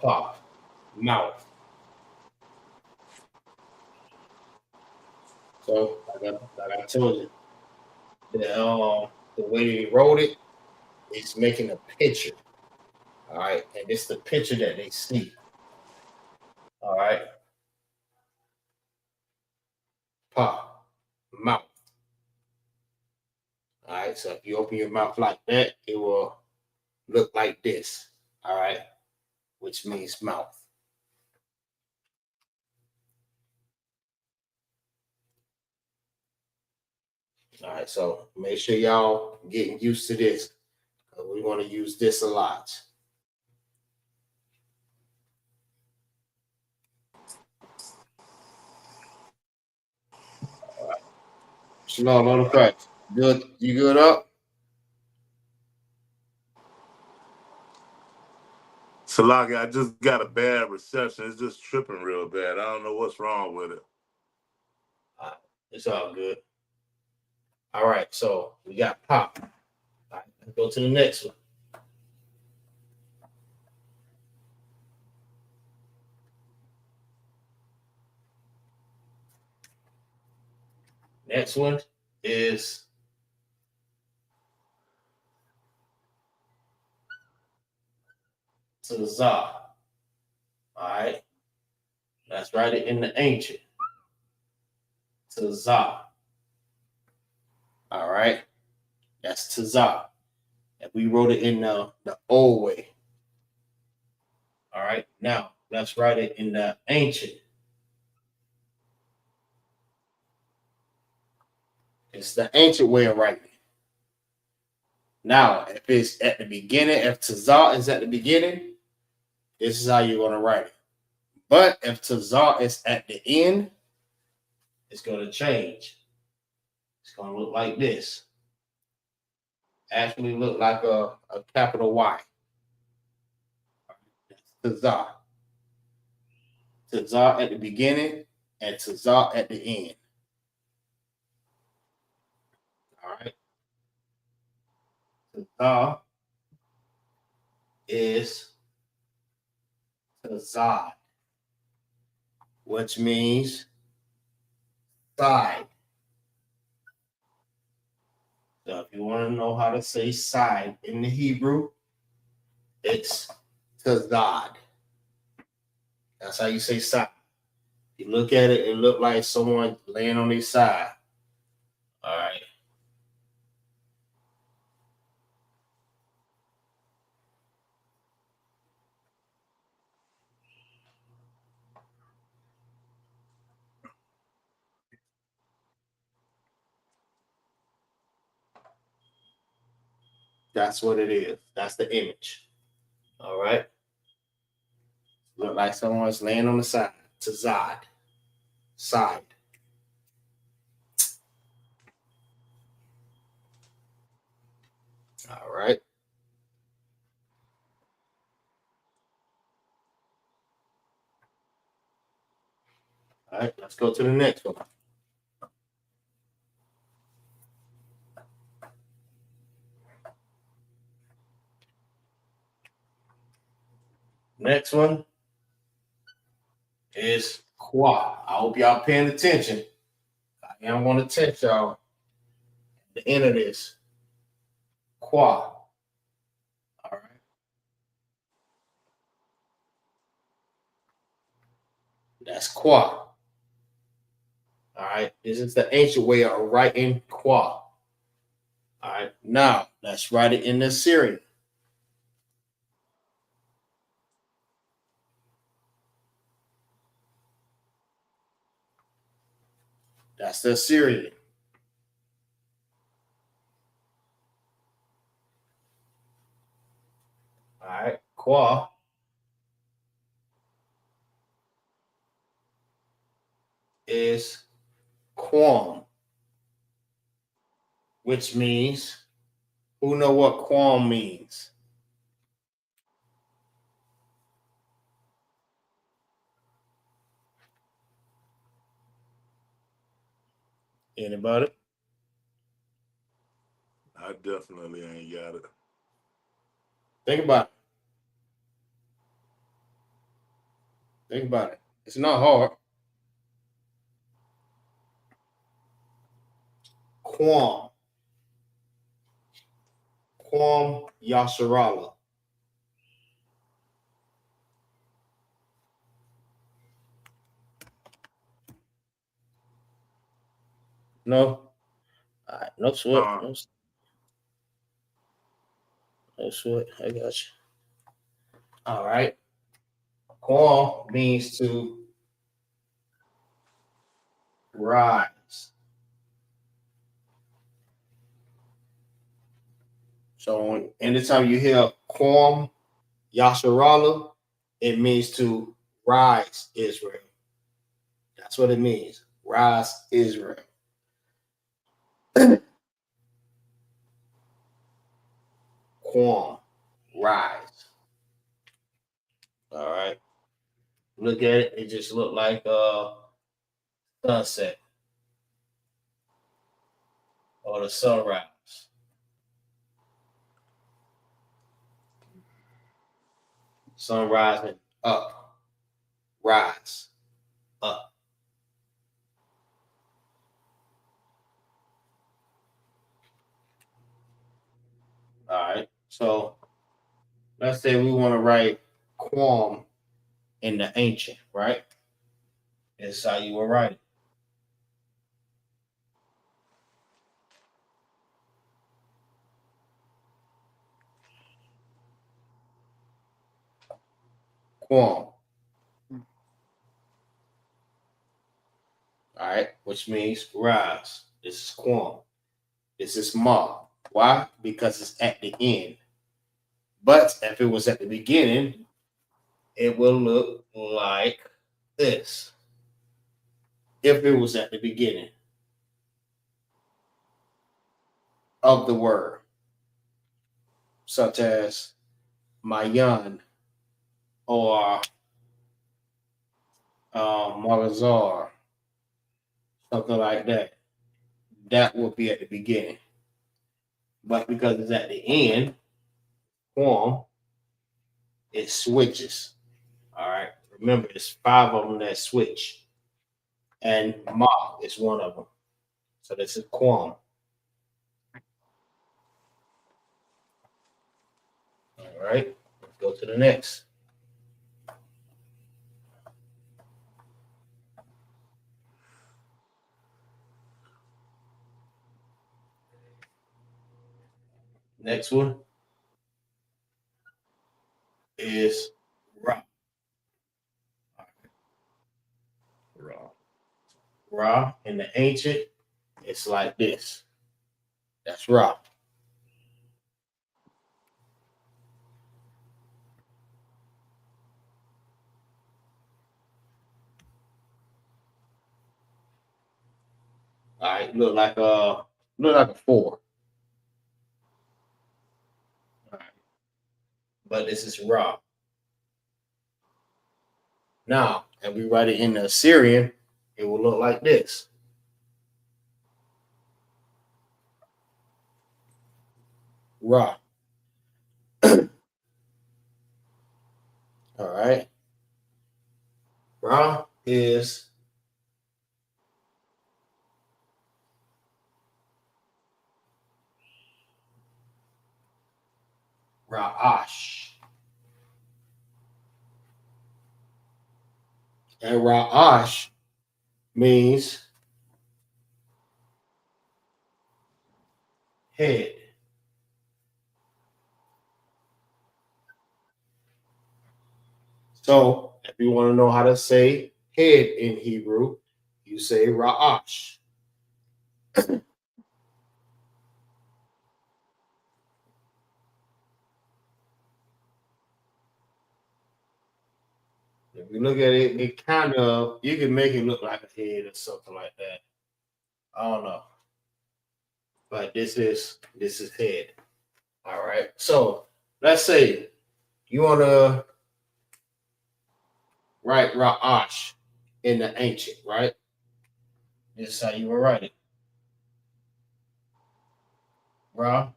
Pa, mouth. So like I told you, the way they wrote it is making a picture. All right, and it's the picture that they see. All right, Pa, mouth. All right, so if you open your mouth like that, it will look like this. All right, which means mouth. All right, so make sure y'all getting used to this. We're going to use this a lot. All right. Shalom, on the facts. Good, you good up? Salaki, I just got a bad reception. It's just tripping real bad. I don't know what's wrong with it. It's all good. All right, so we got pop. All right, let's go to the next one. Next one is Tazah. All right, let's write it in the ancient. Tazah. All right, that's Tazah. And we wrote it in the old way. All right, now let's write it in the ancient. It's the ancient way of writing it. Now, if it's at the beginning, if Tazah is at the beginning, this is how you're going to write it. But if Tazah is at the end, it's going to change. It's going to look like this. Actually look like a capital Y. That's Tazah. Tazah at the beginning and Tazah at the end. All right. Tazah is Tazah, which means side. So if you want to know how to say side in the Hebrew, it's Tazad. That's how you say side. You look at it, it look like someone laying on their side. All right. That's what it is. That's the image. All right. Look like someone's laying on the side. Tazad. Side. All right. All right. Let's go to the next one. Next one is Qua. I hope y'all paying attention. I am going to test y'all at the end of this. Qua. All right. That's Qua. All right. This is the ancient way of writing Qua. All right. Now, let's write it in the Syrian. That's the Syrian. All right. Qua is Quam, which means, who know what Quam means? Anybody? I definitely ain't got it. Think about it. Think about it. It's not hard. Quam. Quam Yasharala. No? All right. No sweat. No sweat. I got you. All right. Quam means to rise. So anytime you hear Quam Yasharala, it means to rise Israel. That's what it means. Rise Israel. Quam, rise. All right. Look at it. It just looked like sunset or the sunrise. Sun rising up. Rise. Up. All right. So let's say we want to write Quam in the ancient, right? This is how you will write it. Quam. All right, which means rise. This is Quam. This is Ma. Why? Because it's at the end. But if it was at the beginning, it will look like this. If it was at the beginning of the word, such as Mayan or MAGAZAR, something like that, that will be at the beginning. But because it's at the end, Quam, it switches. All right. Remember, there's 5 of them that switch. And Ma is one of them. So this is Quam. All right. Let's go to the next. Next one is Ra. Ra in the ancient, it's like this. That's Ra. All right, look like a 4. All right. But this is Ra. Now, if we write it in the Assyrian, it will look like this. Ra. All right. Ra is Ra'ash. And Ra'ash means head. So if you want to know how to say head in Hebrew, you say Ra'ash. If you look at it, it kind of, you can make it look like a head or something like that. I don't know. But this is head. All right. So let's say you want to write Ra'ash in the ancient, right? This is how you will write it. Ra.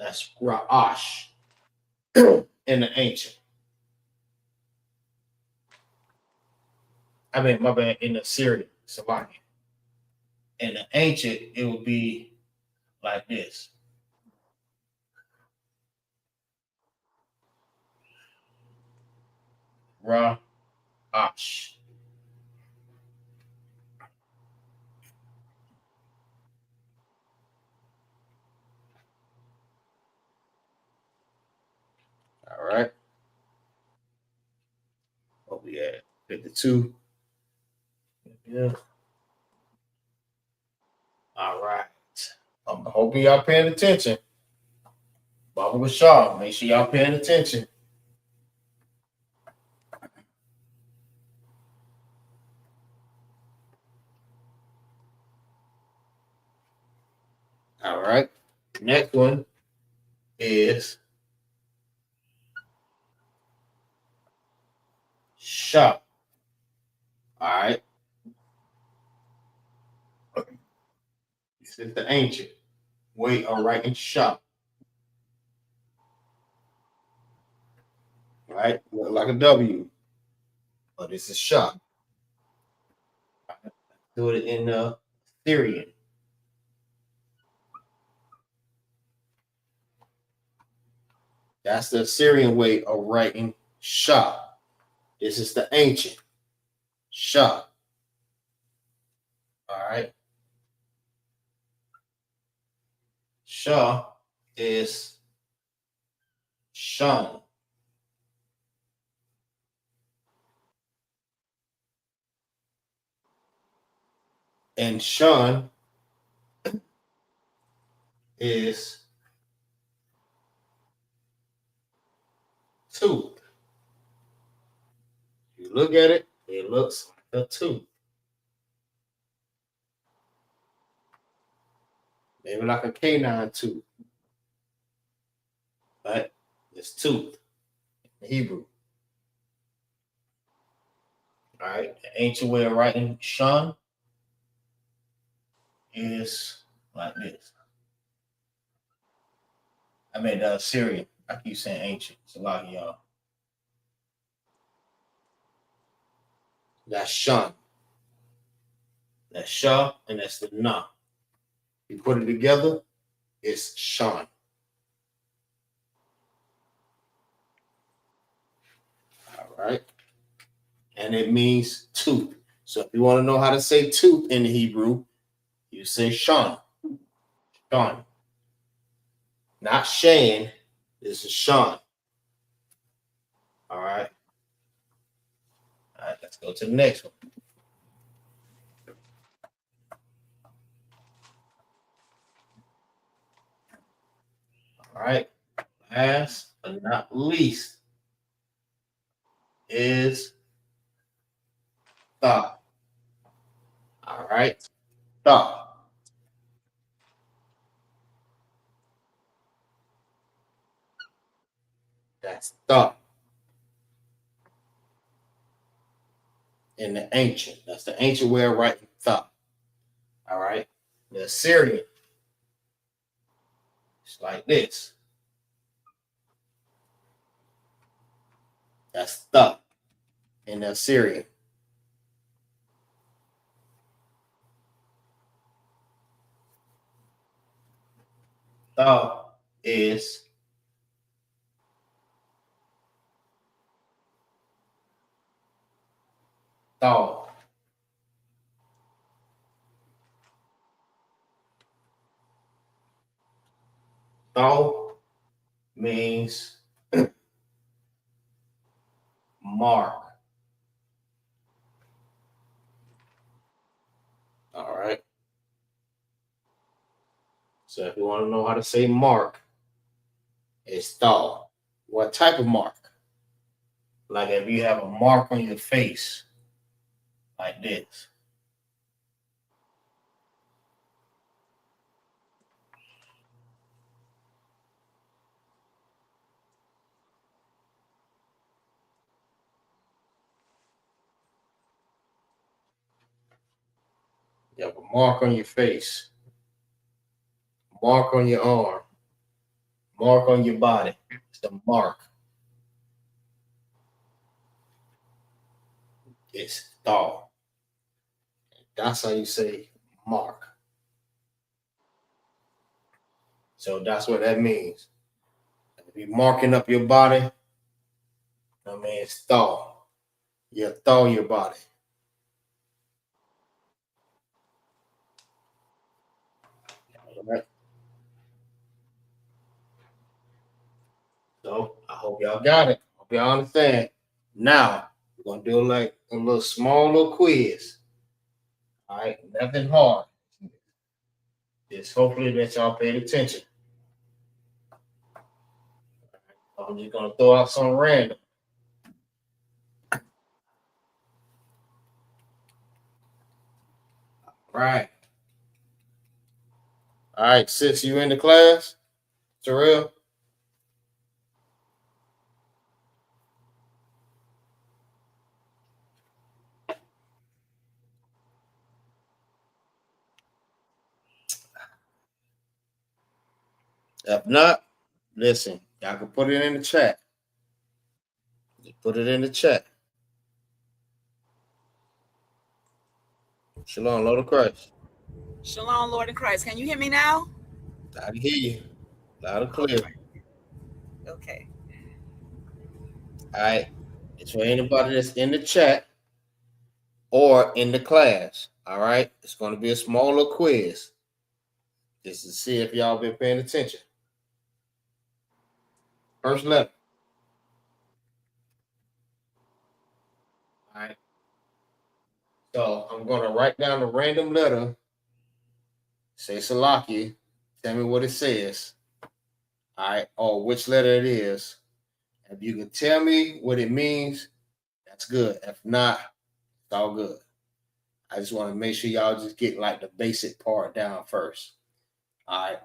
That's Ra'ash in the ancient. I mean, my bad, in the Syrian, Salakia. In the ancient, it would be like this. Ra'ash. All right. What we at? 52. Yeah. All right. I'm hoping y'all paying attention. Baba Bashar, make sure y'all paying attention. All right. Next one is Shah. All right. This is the ancient way of writing Shah. Right? Look like a W. But this is Shah. Do it in Syrian. That's the Syrian way of writing Shah. This is the ancient Shah. All right. Shah is Shan. And Shan is tooth. You look at it, it looks like a tooth. Maybe like a canine tooth. But it's tooth in Hebrew. All right. The ancient way of writing Shan is like this. I mean, Syrian. I keep saying ancient. It's a lot of y'all. That's Shan. That's Shah, and that's the Na. You put it together, it's Shan. All right. And it means tooth. So if you want to know how to say tooth in Hebrew, you say Shan. Shan. Not Shan. This is Shan. All right. All right, let's go to the next one. All right. Last but not least is Tha. All right. Tha. That's Tha. In the ancient. That's the ancient way of writing Tha. All right. The Assyrian. It's like this. That's Tha in the Assyrian. Tha is Tha. Tha means mark. All right. So if you want to know how to say mark, it's Tha. What type of mark? Like if you have a mark on your face, like this. You have a mark on your face, mark on your arm, Mark on your body. It's the mark. It's thaw. That's how you say mark. So that's what that means. If you're marking up your body, I mean, it's thaw. You thaw your body. All right. So I hope y'all got it. Hope y'all understand. Now we're gonna do like a little small little quiz. All right, nothing hard. Just hopefully that y'all paid attention. I'm just gonna throw out some random. Right. All right, since you in the class, Terrell. If not, listen, y'all can put it in the chat. Just put it in the chat. Shalom, Lord of Christ. Shalom, Lord in Christ. Can you hear me now? I can hear you. Loud and clear. Okay. All right. It's for anybody that's in the chat or in the class. All right. It's going to be a smaller quiz. Just to see if y'all been paying attention. First letter. All right. So I'm going to write down a random letter. Say Salaki. Tell me what it says. All right. Or which letter it is. If you can tell me what it means, that's good. If not, it's all good. I just want to make sure y'all just get like the basic part down first. All right.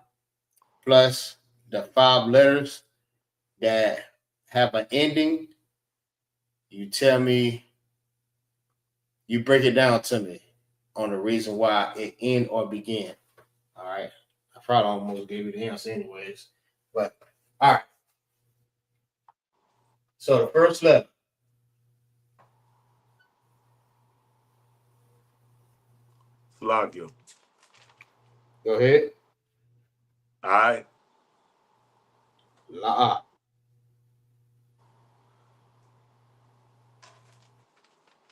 Plus the 5 letters that have an ending. You tell me, you break it down to me on the reason why it end or begin. All right. I probably almost gave you the answer anyways. But all right. So the first letter. Flavio. Go ahead. All right. La.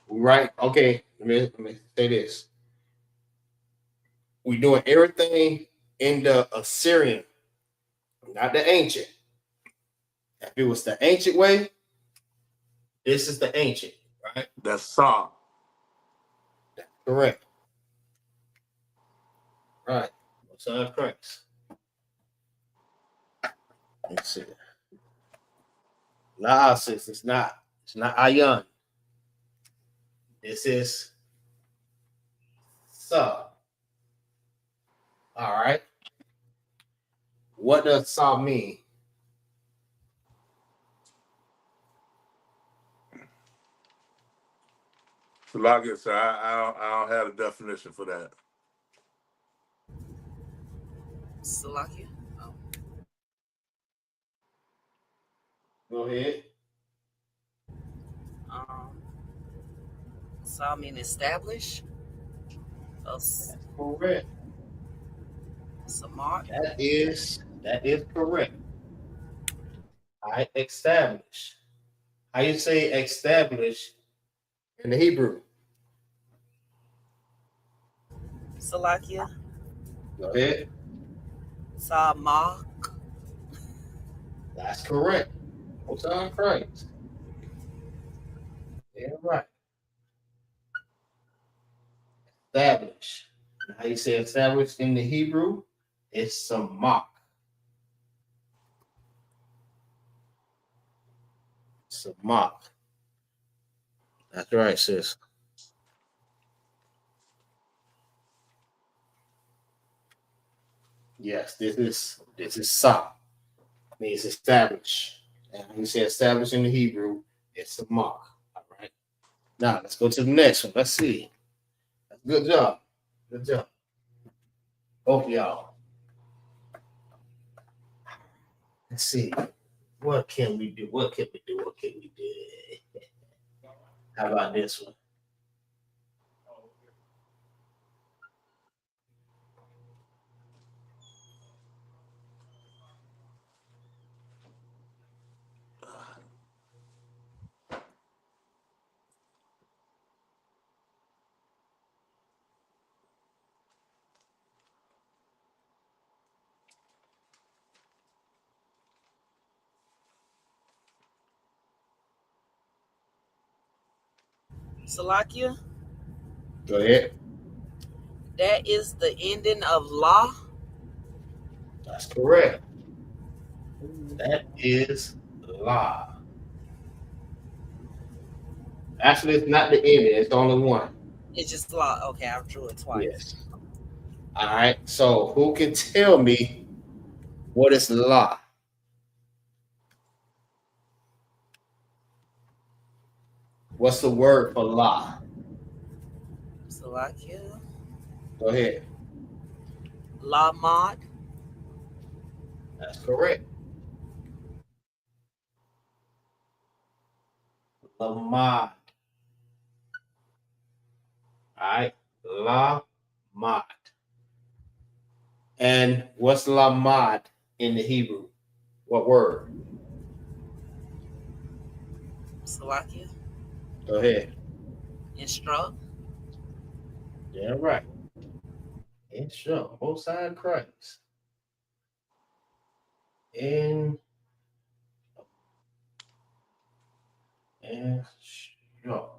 Right. Okay. Let me say this. We're doing everything in the Assyrian, not the ancient. If it was the ancient way, this is the ancient, right? That's Saw. That's correct. Right. Son of Christ. Let's see. La says it's not Ayan. This is Sa. All right. What does Sa mean? Flavio, sir, I don't have a definition for that. Salakia. Oh. Go ahead. So I mean establish. That's correct. Samart. That is correct. I establish. How you say establish in the Hebrew? Salakia. Go ahead. Samak. That's correct. Most on Christ. Yeah, right. Establish. How you say establish in the Hebrew? It's samak. Samak. That's right, sis. Yes, this is sa. Means establish. And when you say establish in the Hebrew, it's samak. All right. Now let's go to the next one. Let's see. Good job. Good job. Both y'all. Let's see. What can we do? What can we do? What can we do? How about this one? Salakia. Go ahead. That is the ending of law. That's correct. That is law. Actually, it's not the ending. It's only one. It's just law. Okay, I drew it twice. Yes. All right. So who can tell me what is law? What's the word for law? Salakia. Go ahead. La mod. That's correct. Lamad. All right. Lamad. And what's lamad in the Hebrew? What word? Salakia. Go ahead. Instruct. Yeah, right. And sure. Both sides Christ. And sure.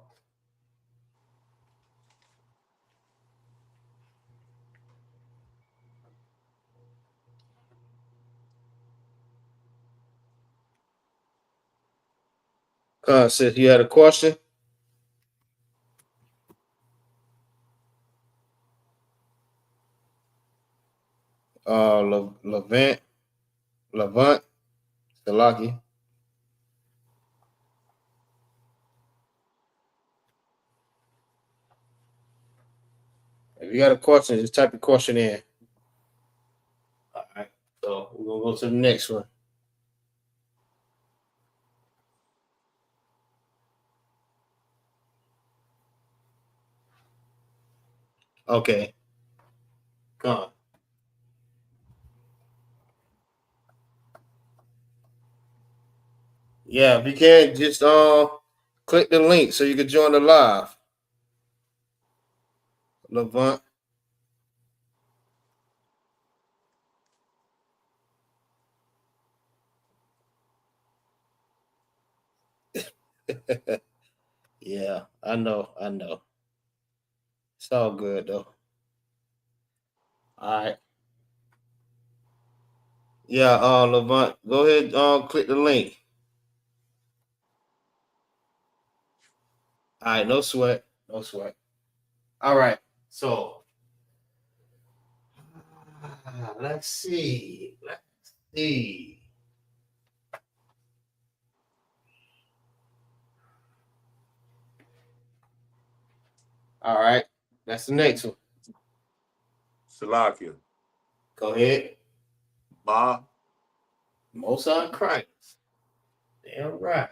Sis, you had a question? Levant, Salaki. If you got a question, just type your question in. All right. So we're gonna go to the next one. Okay. Come on. Yeah, if you can, just click the link so you can join the live. Levant. Yeah, I know. It's all good though. All right. Yeah, Levant, go ahead, click the link. All right, no sweat. All right, so let's see. All right, that's the next one. Salakia. Go ahead. Ma. Most High Christ. Damn right.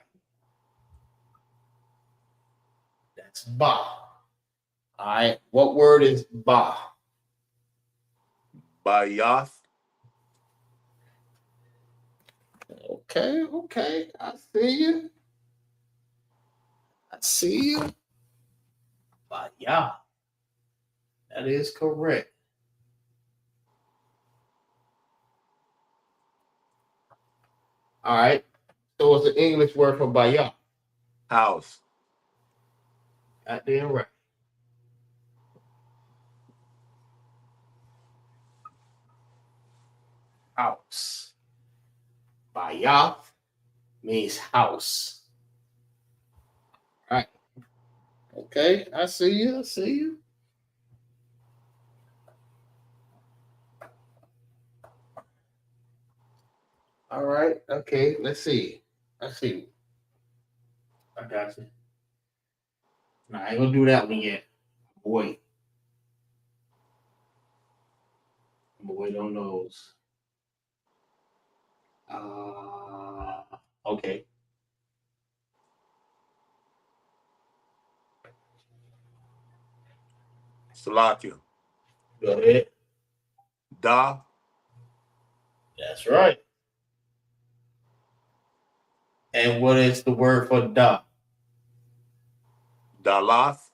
That's ba. All right, what word is ba? Bayath. Okay. I see you. Ba ya. That is correct. All right. So what's the English word for bayah? House. Goddamn right. House. Bayah means house. All right. Okay, I see you. All right. Okay, let's see. I got you. No, I ain't gonna do that one yet. Wait. I'm gonna wait on those. Okay. Salakia. Go ahead. Da. That's right. And what is the word for da? Dalath.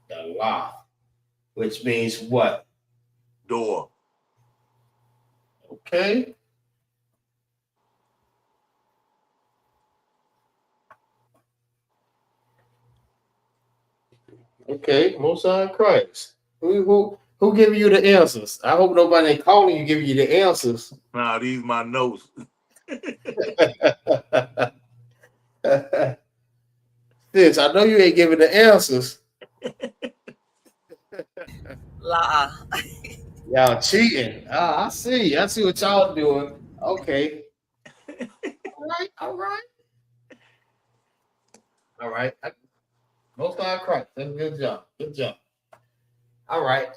Dalah. Which means what? Door. Okay. Okay, Most High Christ. Who giving you the answers? I hope nobody ain't calling you giving you the answers. Nah, these my notes. Sis, I know you ain't giving the answers. La. Y'all cheating. I see. I see what y'all doing. Okay. All right. Most High Christ. That's a good job. Good job. All right.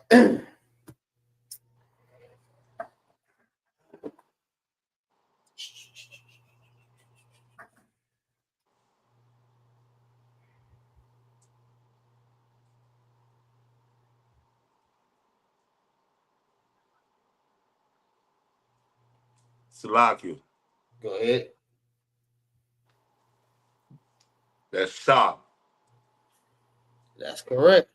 Salakia. Go ahead. That's Shah. That's correct.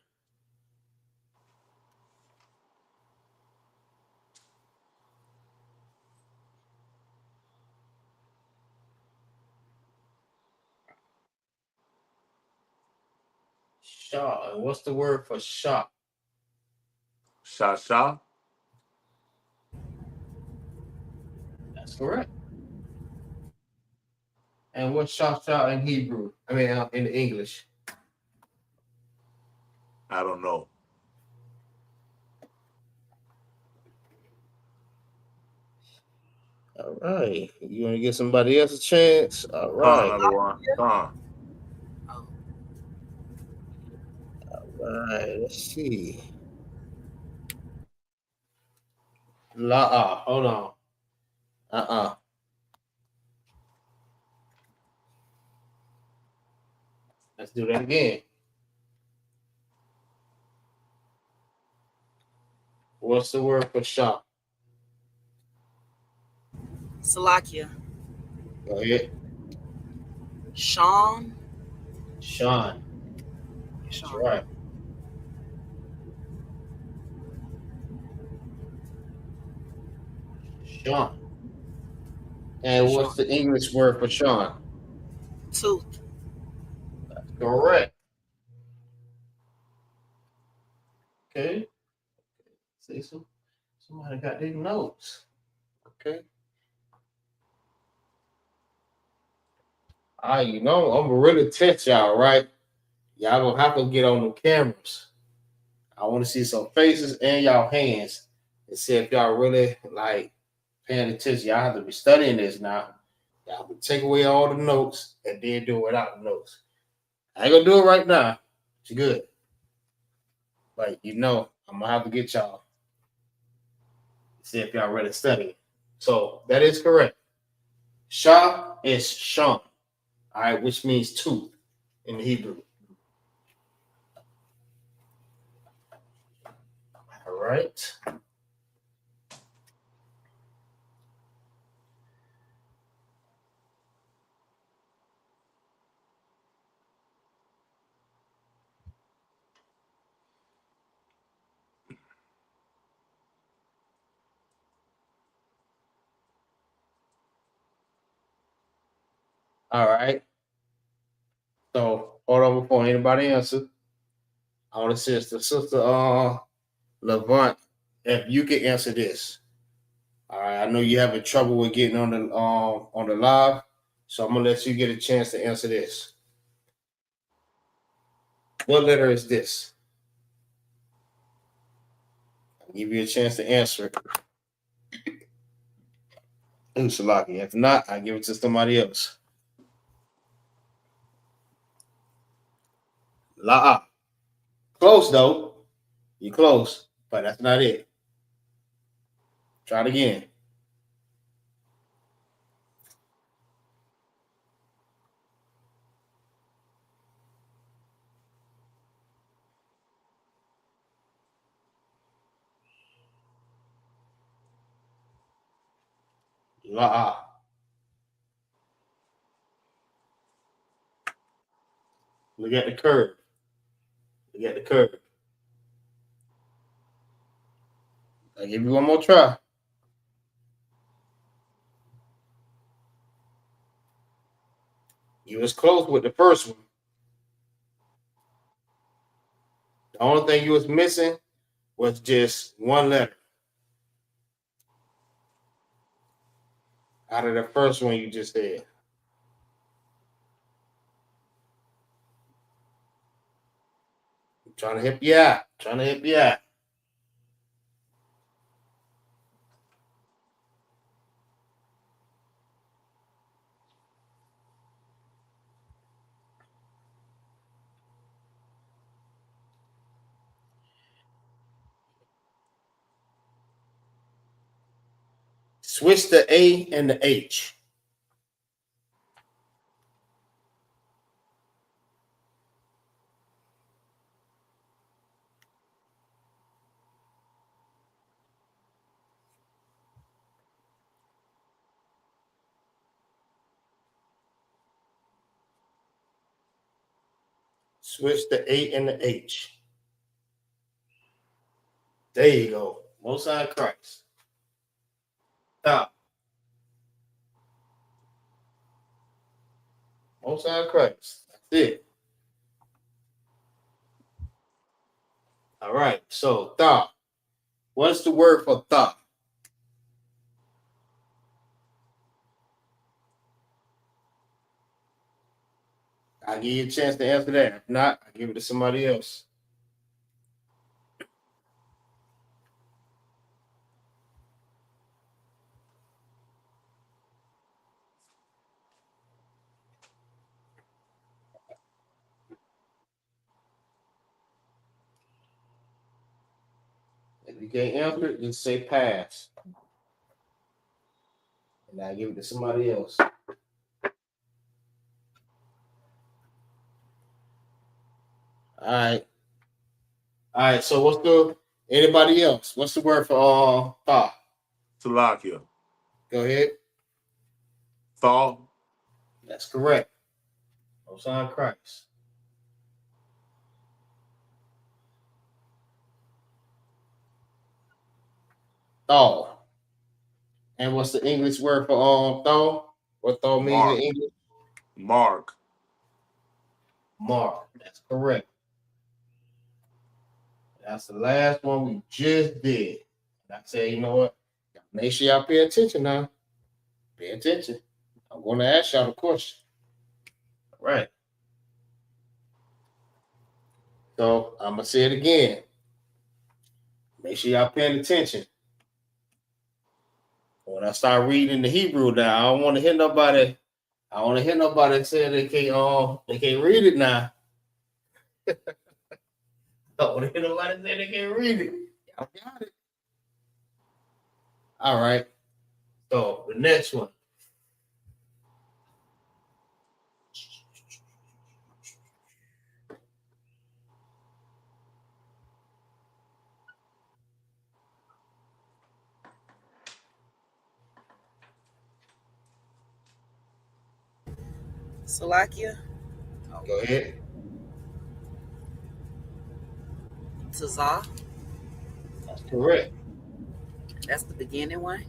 Shah. And what's the word for Shah? Shah. That's correct. And what's Shah in Hebrew? I mean, in English. I don't know. All right. You want to give somebody else a chance? All right. Another one. All right. Let's see. La. Hold on. Let's do that again. What's the word for Shah? Salakia. Go ahead. Sean. That's right. Sean. And what's the English word for Sean? Tooth. That's correct. Okay. See, somebody got these notes. Okay. I'm gonna really test y'all, right? Y'all gonna have to get on the cameras. I want to see some faces and y'all hands and see if y'all really like paying attention. Y'all have to be studying this now. Y'all have to take away all the notes and then do it without the notes. I ain't gonna do it right now. It's good. But I'm gonna have to get y'all. See if y'all really studying. So that is correct. Shah is Sean. All right, which means tooth in Hebrew. All right. All right. So hold on before anybody answer. I want to see if the sister Levant, if you can answer this. All right. I know you're having trouble with getting on the live, so I'm gonna let you get a chance to answer this. What letter is this? I'll give you a chance to answer it. Salaki. If not, I give it to somebody else. La. Close though. You close, but that's not it. Try it again. La. Look at the curve. Look at the curve. I'll give you one more try. You was close with the first one. The only thing you was missing was just one letter out of the first one you just said. I'm trying to help you out. Trying to help you out. Switch the A and the H. Switch the A and the H. There you go. Most High Christ. Stop. Most High Christ. That's it. All right. So, thought. What's the word for thought? I'll give you a chance to answer that. If not, I'll give it to somebody else. If you can't answer it, just say pass. And I'll give it to somebody else. All right. So what's the anybody else? What's the word for thought? Salakia. Go ahead. Thaw. That's correct. Most High Christ. Thaw. And what's the English word for thaw? What thaw means in English? Mark. Mark. That's correct. That's the last one we just did. And I said, you know what? Make sure y'all pay attention now. Pay attention. I'm going to ask y'all the question. All right. So I'm going to say it again. Make sure y'all paying attention. When I start reading the Hebrew now, I don't want to hear nobody. I want to hear nobody say they can't read it now. I don't want to hear nobody say they can't read it. Y'all got it. All right. So the next one. Salakia. Go ahead. Tazah. That's correct. That's the beginning one.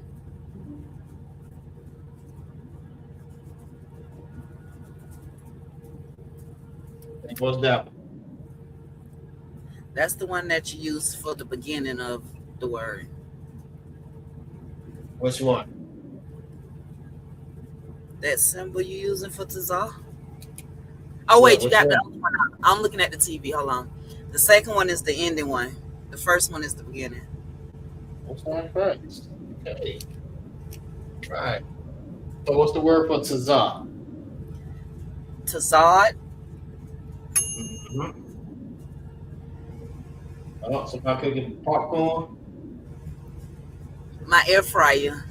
What's that one? That's the one that you use for the beginning of the word. Which one? That symbol you using for Tazah? Oh, wait, you got one? the other one. I'm looking at the TV. Hold on. The second one is the ending one. The first one is the beginning. What's one first? Okay. Right. So what's the word for Tazah? Tazad. Mm-hmm. Oh, somebody cooking popcorn. My air fryer.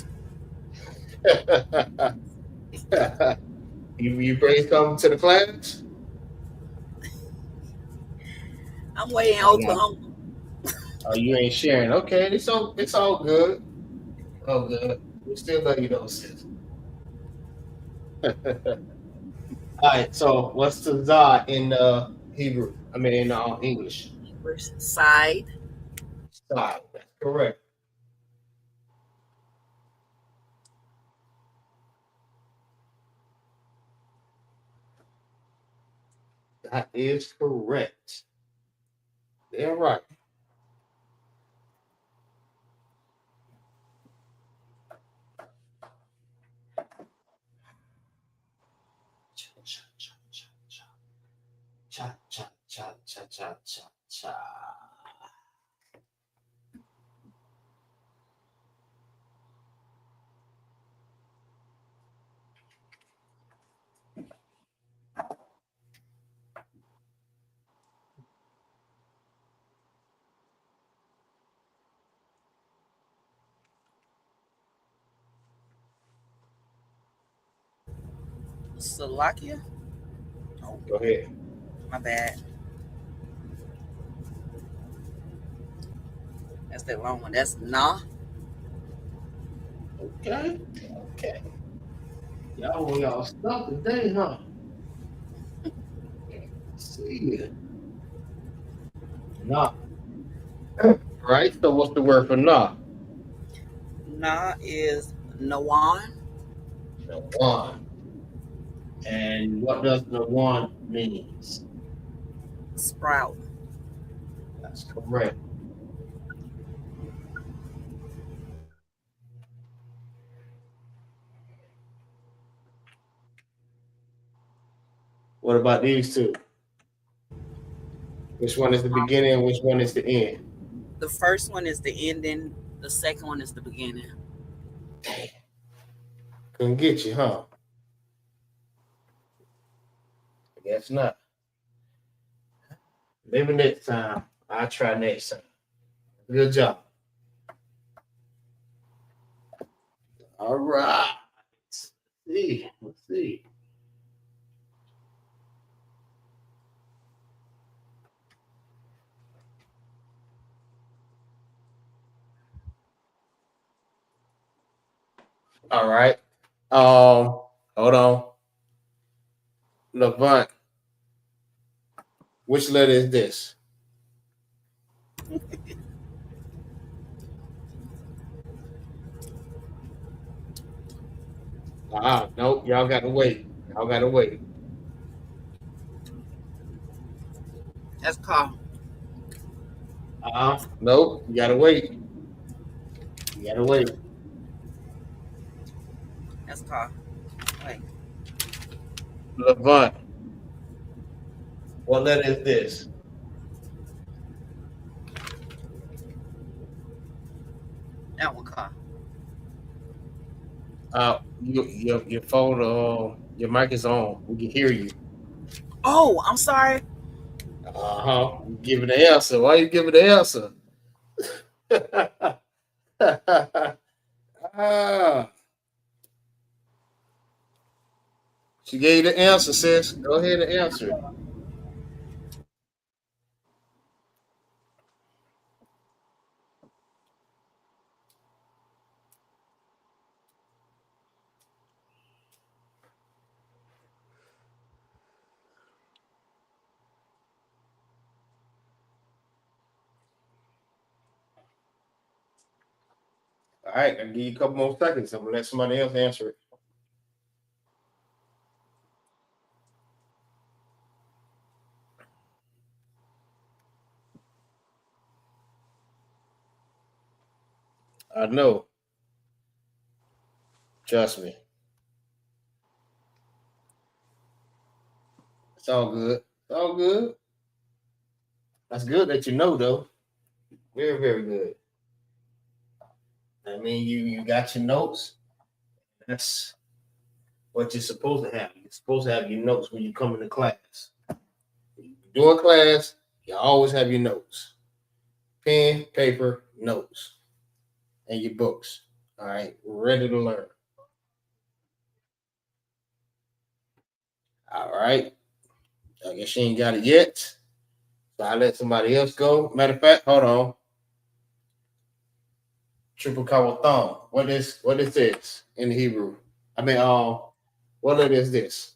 You bring something to the class? I'm way in Oklahoma. Oh, you ain't sharing. Okay, it's all good. Oh, good. We still love you though, sis. All right. So what's the za in Hebrew? I mean in English. English side. Side. That's correct. That is correct. They're right. Cha cha cha cha cha cha cha. Slovakia? Oh, Go ahead. my bad. That's that long one. That's nah. Okay. Okay. Y'all stuff today, huh? See it. Nah. Right? So what's the word for nah? Nah is Nawan. Nawan. And what does Nawan means? Sprout. That's correct. What about these two? Which one is the beginning and which one is the end? The first one is the ending. The second one is the beginning. Damn. Couldn't get you, huh? I guess not. Maybe next time. I'll try next time. Good job. All right. Let's see. Let's see. All right. Hold on. Levant. Which letter is this? Nope. Y'all got to wait. Y'all got to wait. That's called. Nope. You got to wait. You got to wait. That's called. Wait. Levant. What letter is this? That one called. Your phone, your mic is on. We can hear you. Oh, I'm sorry. You giving the answer. Why you giving the answer? She gave you the answer, sis. Go ahead and answer it. All right, I'll give you a couple more seconds. I'm gonna let somebody else answer it. I know. Trust me. It's all good. It's all good. That's good that you know, though. Very, very good. I mean, you got your notes. That's what you're supposed to have. You're supposed to have your notes when you come into class. During class, you always have your notes. Pen, paper, notes, and your books. All right, ready to learn. All right. I guess she ain't got it yet. So I'll let somebody else go. Matter of fact, hold on. Triple Kawa thumb. What is this in Hebrew? I mean, what is this?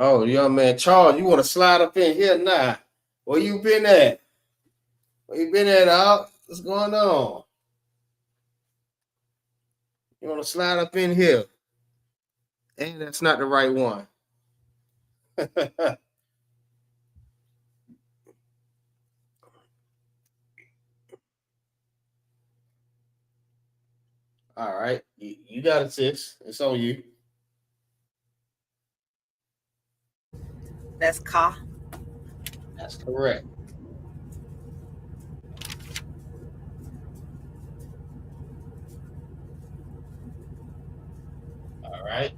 Oh, young man Charles, you want to slide up in here now? Where you been at? Where you been at, Al? What's going on? You want to slide up in here? And that's not the right one. All right. You got it, sis. It's on you. That's Ka. That's correct. All right.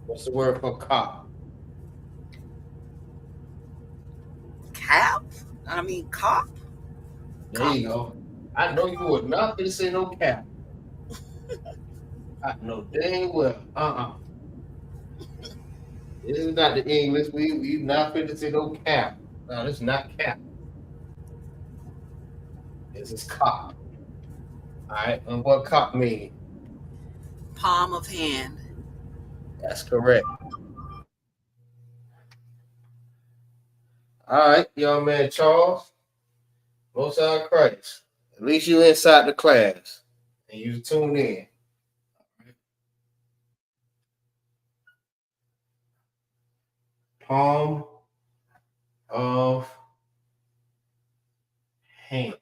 What's the word for cop? Cap? I mean, cop? There you go. I know you would not be say no cap. I know dang well. This is not the English. We not fit to say no cap. No, this is not cap. This is cop. All right. And what cop mean? Palm of hand. That's correct. All right, young man Charles. Most High Christ. At least you inside the class and you tune in. Palm of hand.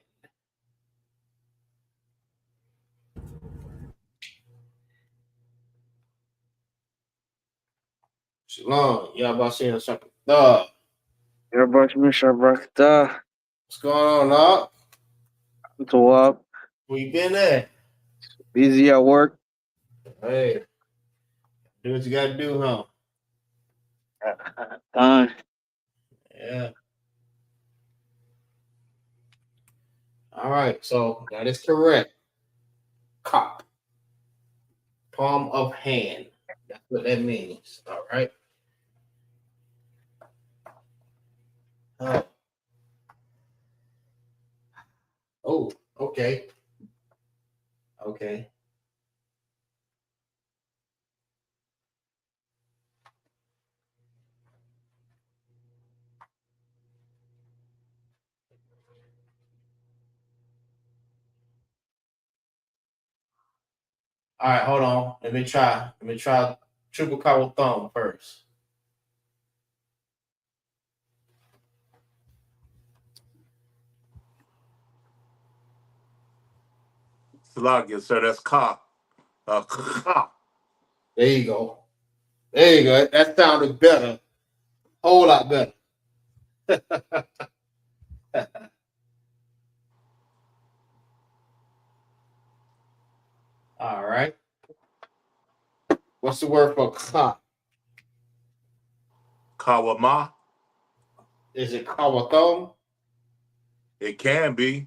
Shalom. Yabashir Shakatah. What's going on, Doc? What's up? Where you been at? Busy at work. Hey, do what you gotta do, huh? Done. Yeah. All right, so that is correct. Cop. Palm of hand. That's what that means. All right. Oh, okay. Okay. All right, hold on. Let me try triple carpal thumb first. Salagia, sir. That's ka. Ka. There you go. There you go. That sounded better. Whole lot better. All right. What's the word for ka? Kawama. Is it kawa thumb? It can be.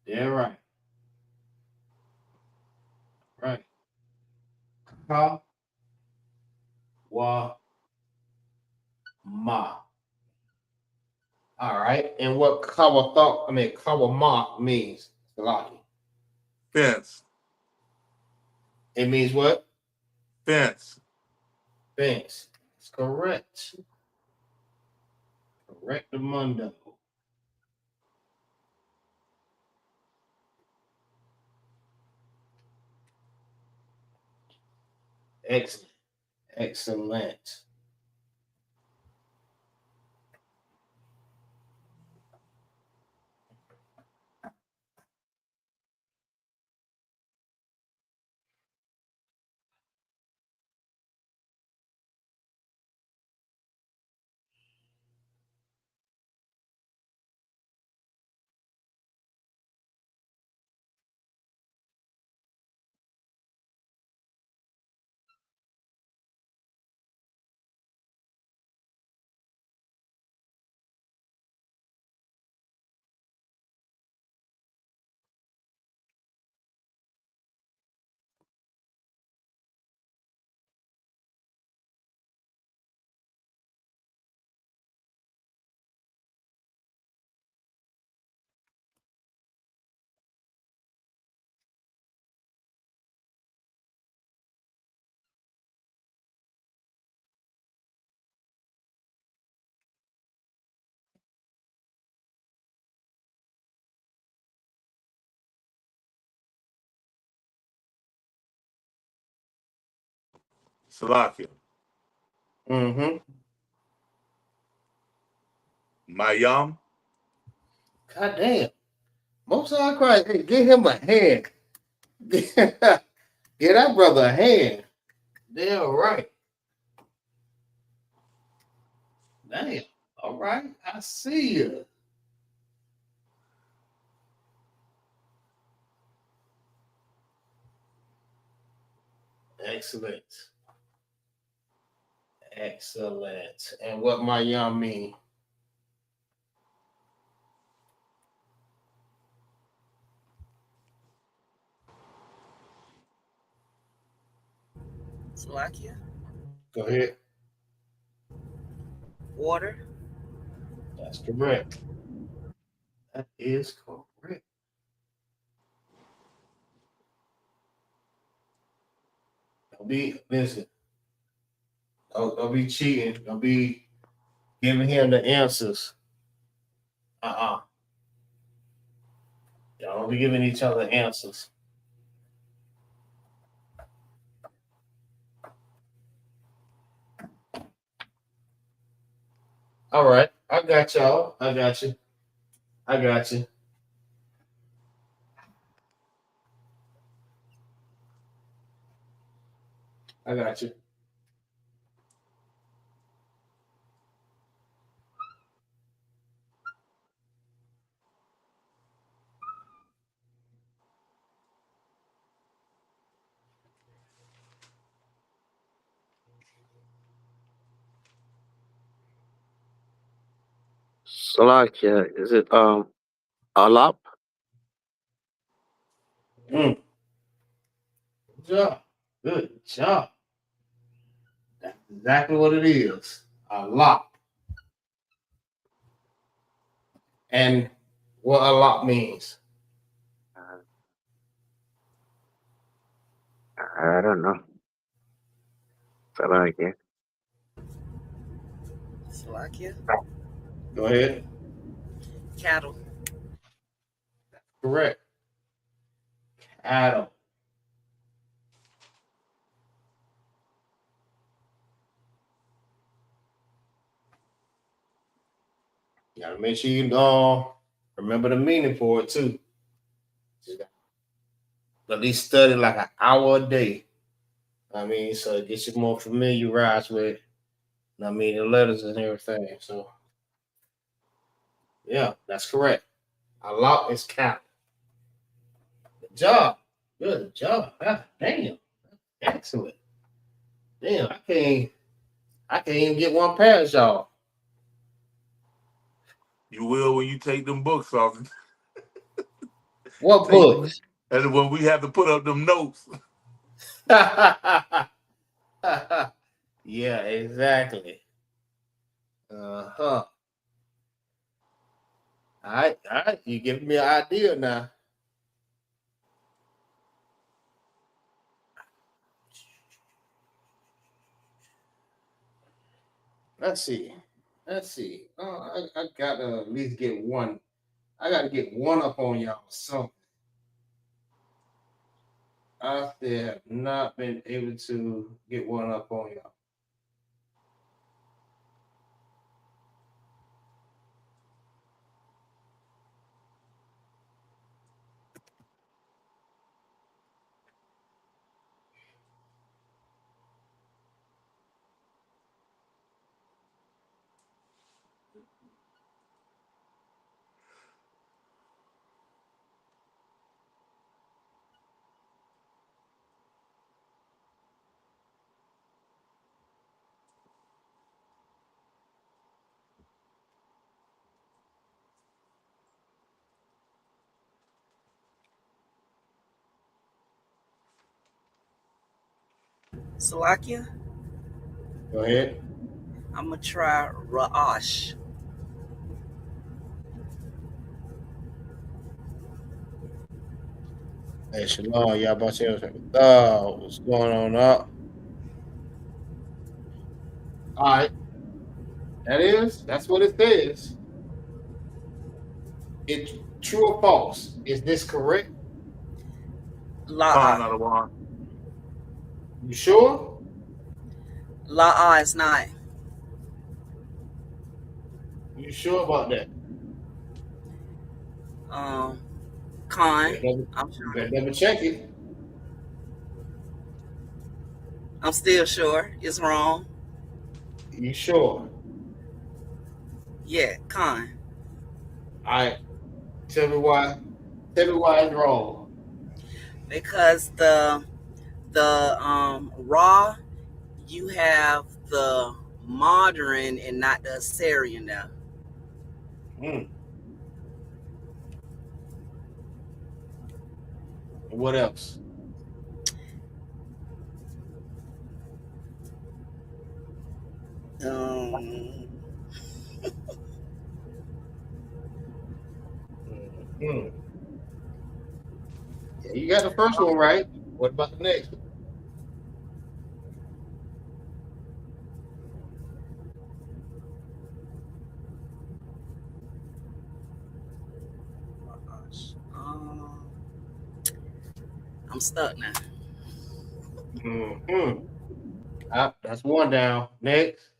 Yeah, right. Right. Ka wa ma. All right. And what kawa ma means? Salaki. Fence. It means what? Fence. Fence. That's correct. Correct the mundo. Excellent. Excellent. Salakia. Mm-hmm. Mayam. God damn. Most High Christ, hey, give him a hand. Get that brother a hand. Damn right. Damn. All right. I see you. Excellent. Excellent. And what my young mean? Slovakia. Go ahead. Water. That's correct. That is correct. Don't be listen. Don't be cheating. Don't be giving him the answers. Y'all don't be giving each other answers. All right. I got y'all. I got you. I got you. I got you. Salakia, is it Alap? Good job. Good job. That's exactly what it is. A lot. And what a lot means. I don't know. Salakia. Slovakia. Go ahead. Cattle. Correct. Cattle. You gotta make sure you remember the meaning for it too. At least study like an hour a day. I mean, so it gets you more familiarized with, I mean, the letters and everything. So, yeah, that's correct. A lot is cattle. Good job. Good job. God damn. Excellent. Damn, I can't even get one past y'all. You will when you take them books off. What books? And when we have to put up them notes. Yeah, exactly. All right. You giving me an idea now. Let's see. I gotta at least get one. I gotta get one up on y'all. So I still have not been able to get one up on y'all. Slovakia. Go ahead. I'm gonna try Ra'ash. Hey, Shalom, y'all about to what's going on up? All right. That's what it says. It's true or false. Is this correct? La'a. You sure? La'a is not. You sure about that? Con. You I'm sure. better double check it. I'm still sure it's wrong. You sure? Yeah, con. All right. Tell me why. Tell me why it's wrong. Because the raw, you have the modern and not the Assyrian now. What else? Yeah, you got the first one right. What about the next one? I'm stuck now. That's one down. Next.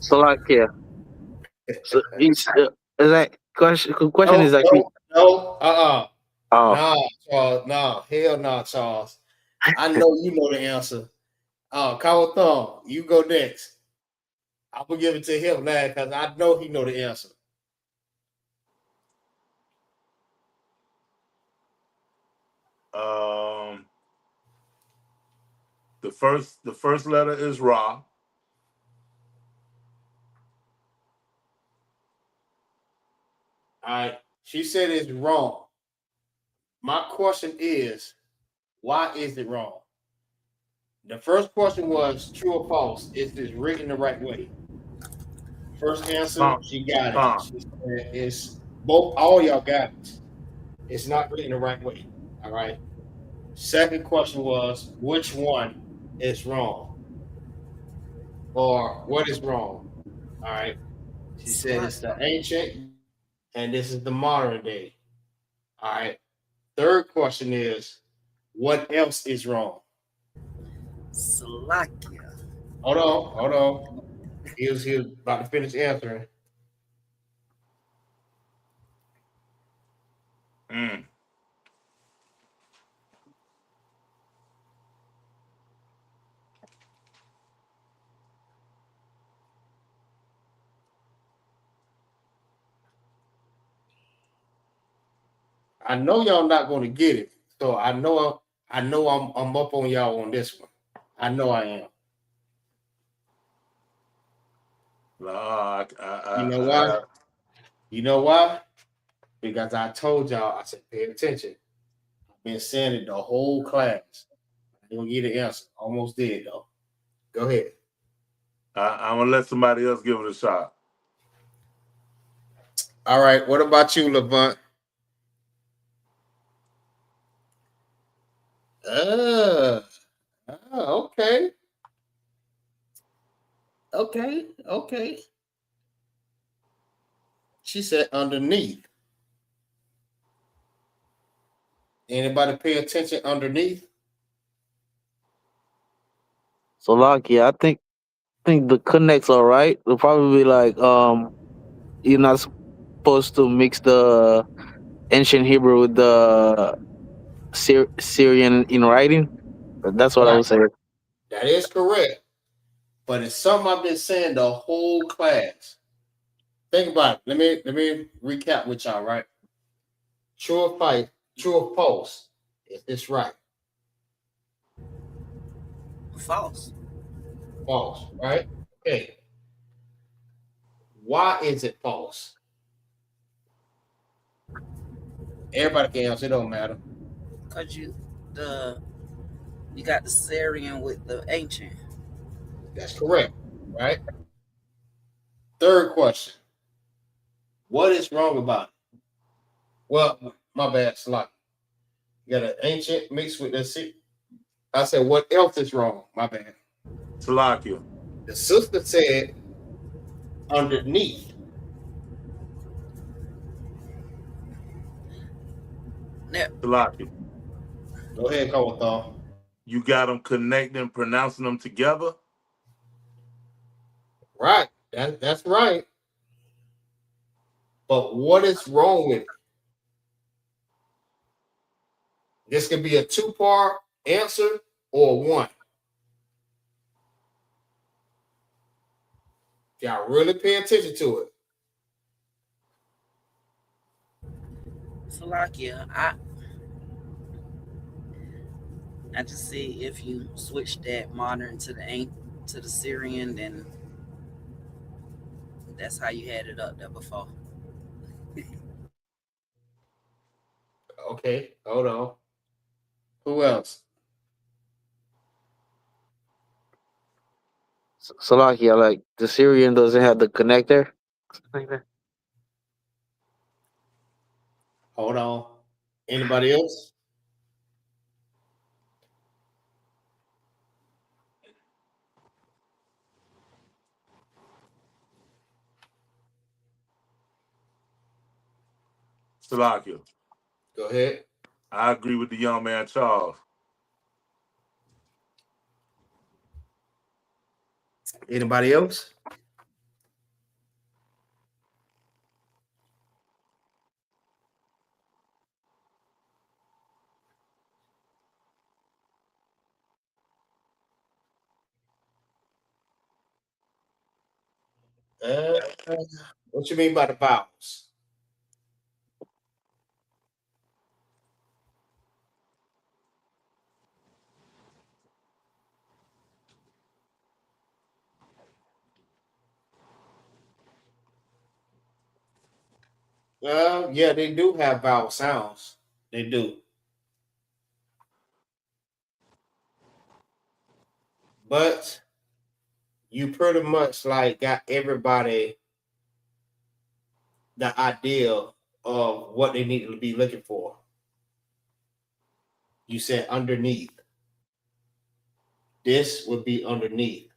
Salakia. So is that question is like No. Oh. Nah, Charles. Nah, hell no, Charles. I know you know the answer. Kyle Thumb, you go next. I'm gonna give it to him now because I know he know the answer. The first letter is Ra. All right. She said it's wrong. My question is, why is it wrong? The first question was true or false. Is this written the right way? First answer, she got it. She said it's both. All y'all got it. It's not written the right way. All right. Second question was, which one is wrong? Or what is wrong? All right. She said it's the ancient and this is the modern day. All right. Third question is, what else is wrong? Salakia. Hold on. He was about to finish answering. I know y'all not going to get it, so I know I'm up on y'all on this one. I know I am. You know why? You know why? Because I told y'all, I said, pay attention. I've been saying it the whole class. I don't get the answer. Almost did though. Go ahead. I'm gonna let somebody else give it a shot. All right. What about you, Levant? Okay. Okay. She said underneath. Anybody pay attention underneath? So lucky. I think the connects are right. They'll probably be like you're not supposed to mix the ancient Hebrew with the Syrian in writing. That's what I would say. That is correct. But it's something I've been saying the whole class. Think about it. Let me recap with y'all, right? True or false? Is this right? False. False, right? Okay. Why is it false? Everybody can answer, it don't matter. Because you got the Syrian with the ancient. That's correct, right? Third question. What is wrong about it? Well, my bad, Slock. You got an ancient mixed with the. I said, what else is wrong? My bad. Salakia. The sister said underneath. Salakia. Go ahead, Kawatha. you got them connecting, pronouncing them together. Right. That's right. But what is wrong with it? This could be a two-part answer or one. Y'all really pay attention to it. Salakia, I just see if you switch that modern to the Syrian, then that's how you had it up there before. Okay, hold on. Who else? Salakia, like the Syrian doesn't have the connector. Hold on. Anybody else? Salakia. Go ahead. I agree with the young man Charles. Anybody else? What you mean by the vowels? Yeah, they do have vowel sounds. They do. But you pretty much like got everybody the idea of what they need to be looking for. You said underneath. This would be underneath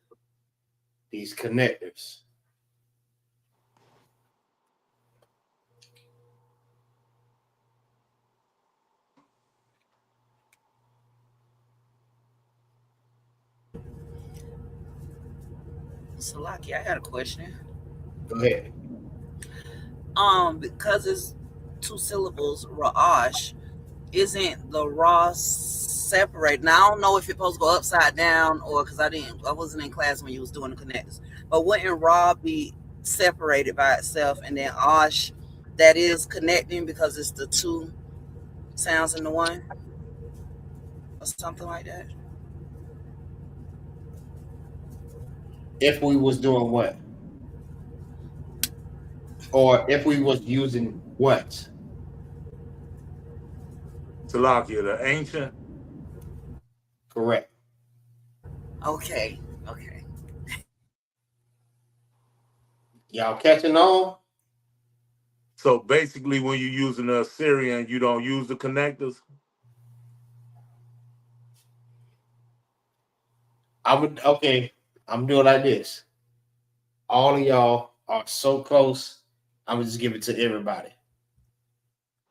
these connectors. Salaki, I got a question. Go ahead. Because it's two syllables, Ra'ash, isn't the Ra separate? Now I don't know if it's supposed to go upside down or because I wasn't in class when you was doing the connectors. But wouldn't Ra be separated by itself and then Ash that is connecting because it's the two sounds in the one? Or something like that. If we was doing what? Or if we was using what? Salakia, the ancient. Correct. Okay. Y'all catching on? So basically, when you're using the Assyrian, you don't use the connectors? Okay, I'm doing like this. All of y'all are so close. I'm gonna just give it to everybody.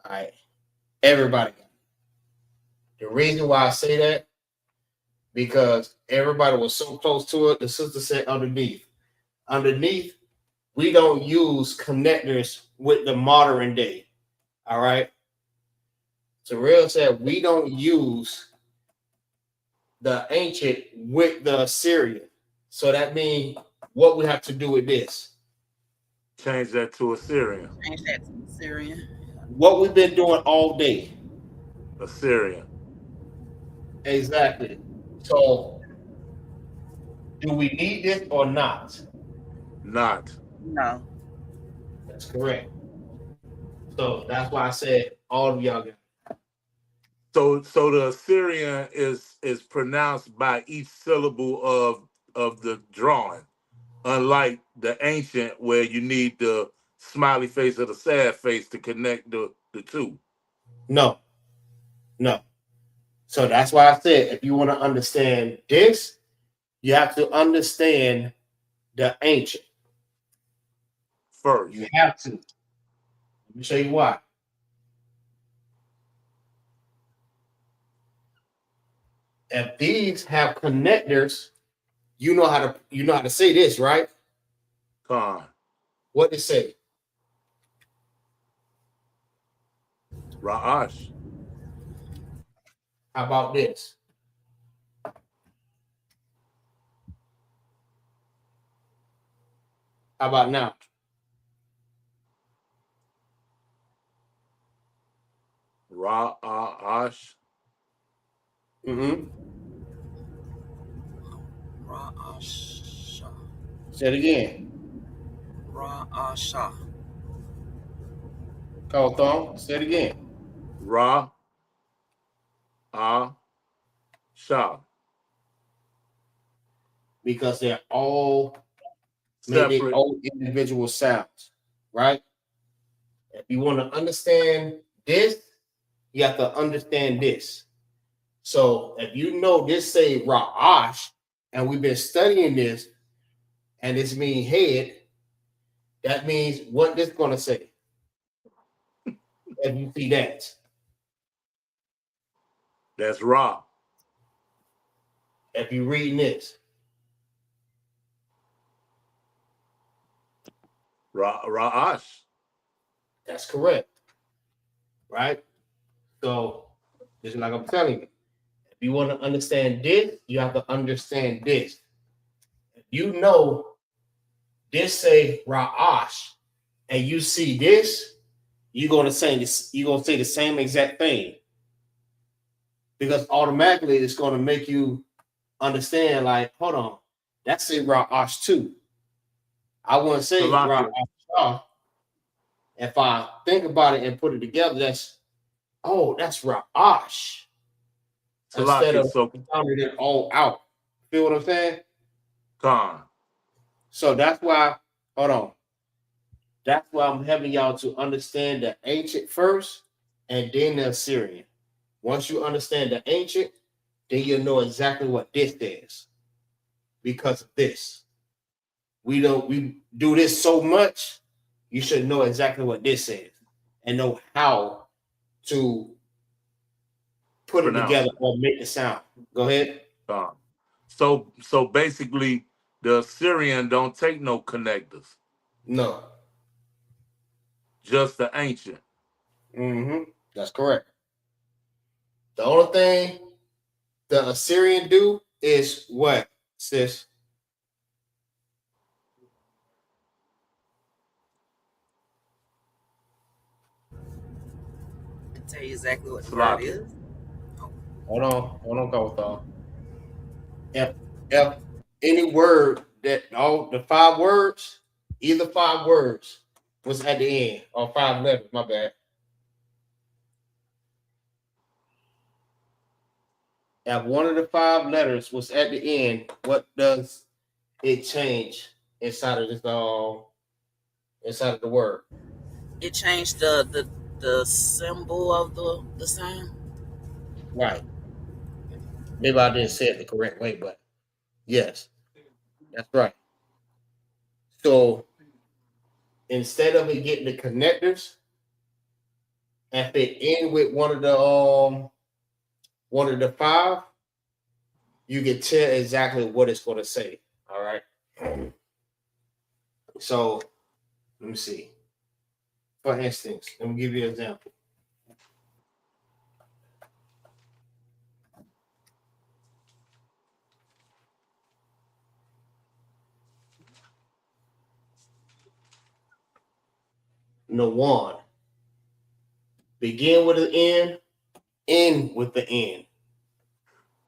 All right. Everybody. The reason why I say that, because everybody was so close to it, the sister said underneath. Underneath, we don't use connectors with the modern day. All right. So real said we don't use the ancient with the Assyrian. So that means what we have to do with this. Change that to Assyrian. Change that to Syrian. What we've been doing all day. Assyrian. Exactly. So do we need this or not? Not. No. That's correct. So that's why I said all of y'all. So the Assyrian is pronounced by each syllable of the drawing, unlike the ancient where you need the smiley face or the sad face to connect the two. No. So that's why I said if you want to understand this, you have to understand the ancient. First. You have to. Let me show you why. If these have connectors, you know how to say this, right? Con. What to say? Ra'ash. How about this? How about now? Ra'ash. Mm-hmm. Ra'asha. Say it again. Ra'asha. Call Thong. Say it again. Ra'asha. Because they're all make their Separate. own individual sounds, right? If you want to understand this, you have to understand this. So if you know this say Ra'ash, and we've been studying this, and this means head, that means what this gonna say. If you see that. That's Ra. If you reading this. Ra'ash. That's correct. Right? So just like I'm telling you, if you want to understand this, you have to understand this. If you know this say Ra'ash, and you see this, you're gonna say the same exact thing. Because automatically it's gonna make you understand, like, hold on, that's say Ra'ash too. I wouldn't say Ra'ash. If I think about it and put it together, that's Ra'ash. Instead of sounding it all out. Feel what I'm saying? Con. So that's why, hold on. That's why I'm having y'all to understand the ancient first and then the Assyrian. Once you understand the ancient, then you'll know exactly what this is. Because of this. We do this so much, you should know exactly what this is and know how to put it together or make the sound. Go ahead. So basically, the Assyrian don't take no connectors. No. Just the ancient. Mm-hmm. That's correct. The only thing the Assyrian do is what, sis? I can tell you exactly what the word is. Hold on, go with all. If any word that all the 5 words, either 5 words was at the end, or 5 letters, my bad. If one of the 5 letters was at the end, what does it change inside of this inside of the word? It changed the symbol of the sound. Right. Maybe I didn't say it the correct way, but yes, that's right. So instead of it getting the connectors, if it end with one of the 5, you can tell exactly what it's going to say. All right. So let me see. For instance, let me give you an example. Nawan. Begin with an N, end with the N.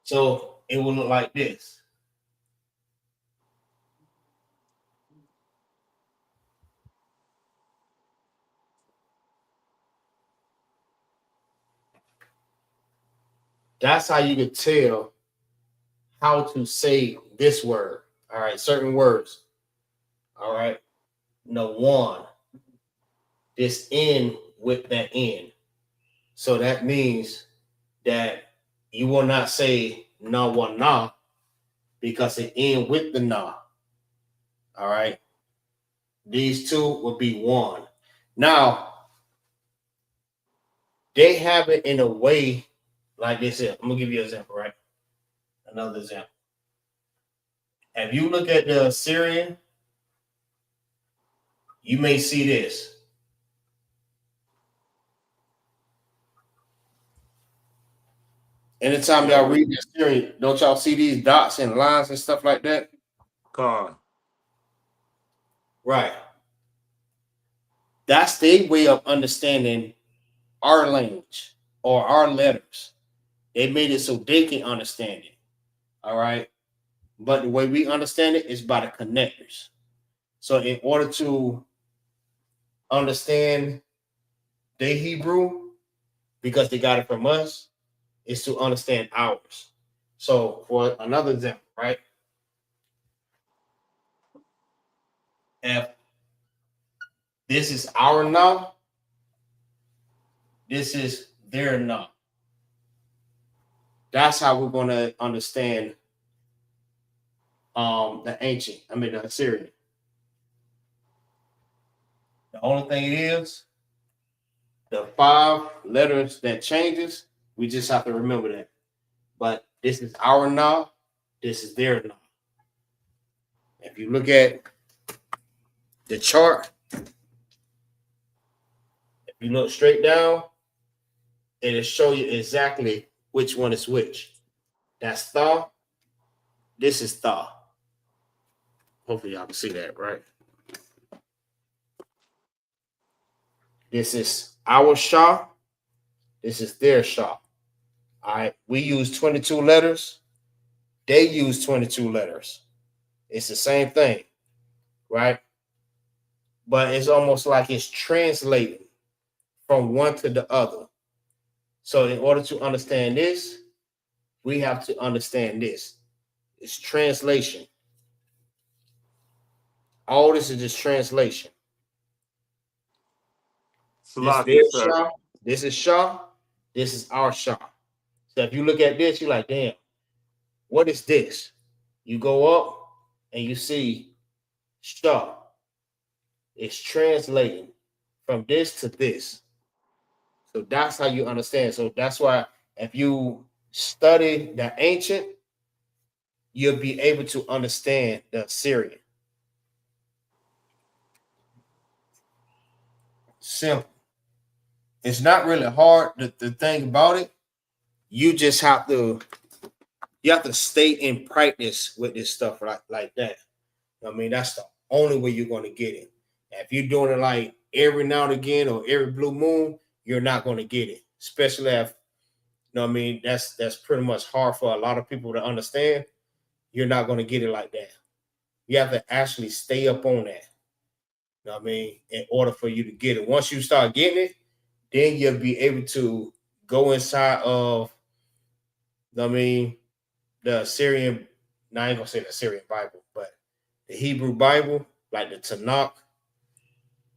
So it will look like this. That's how you can tell how to say this word. All right, certain words. All right. Nawan. This N with that N. So that means that you will not say na because it end with the na. All right. These two will be one. Now, they have it in a way like this here. I'm gonna give you an example, right? another example. If you look at the Assyrian, you may see this. Anytime y'all read the Assyrian, don't y'all see these dots and lines and stuff like that? Con. Right. That's their way of understanding our language or our letters. They made it so they can understand it. All right. But the way we understand it is by the connectors. So in order to understand their Hebrew, because they got it from us, is to understand ours. So for another example, right? If this is our now, this is their now. That's how we're going to understand the Assyrian. The only thing it is, the 5 letters that changes, we just have to remember that. But this is our now, this is their now. If you look at the chart, if you look straight down, it'll show you exactly which one is which. That's Tha. This is Tha. Hopefully y'all can see that, right? This is our Shah. This is their Shah. All right. We use 22 letters. They use 22 letters. It's the same thing, right? But it's almost like it's translating from one to the other. So in order to understand this, we have to understand this. It's translation. All this is just translation. This is Shah. This is Shah. This is our Shah. So if you look at this, you're like, damn, what is this? You go up and you see Shah. It's translating from this to this. So that's how you understand. So that's why if you study the ancient, you'll be able to understand the Assyrian. Simple. It's not really hard. The thing about it, you just have to stay in practice with this stuff like that. I mean, that's the only way you're going to get it. If you're doing it like every now and again or every blue moon, you're not going to get it. Especially if, you know what I mean, that's pretty much hard for a lot of people to understand. You're not going to get it like that. You have to actually stay up on that. You know what I mean? In order for you to get it. Once you start getting it, then you'll be able to go inside of, you know what I mean, the Assyrian, now I ain't going to say the Assyrian Bible, but the Hebrew Bible, like the Tanakh,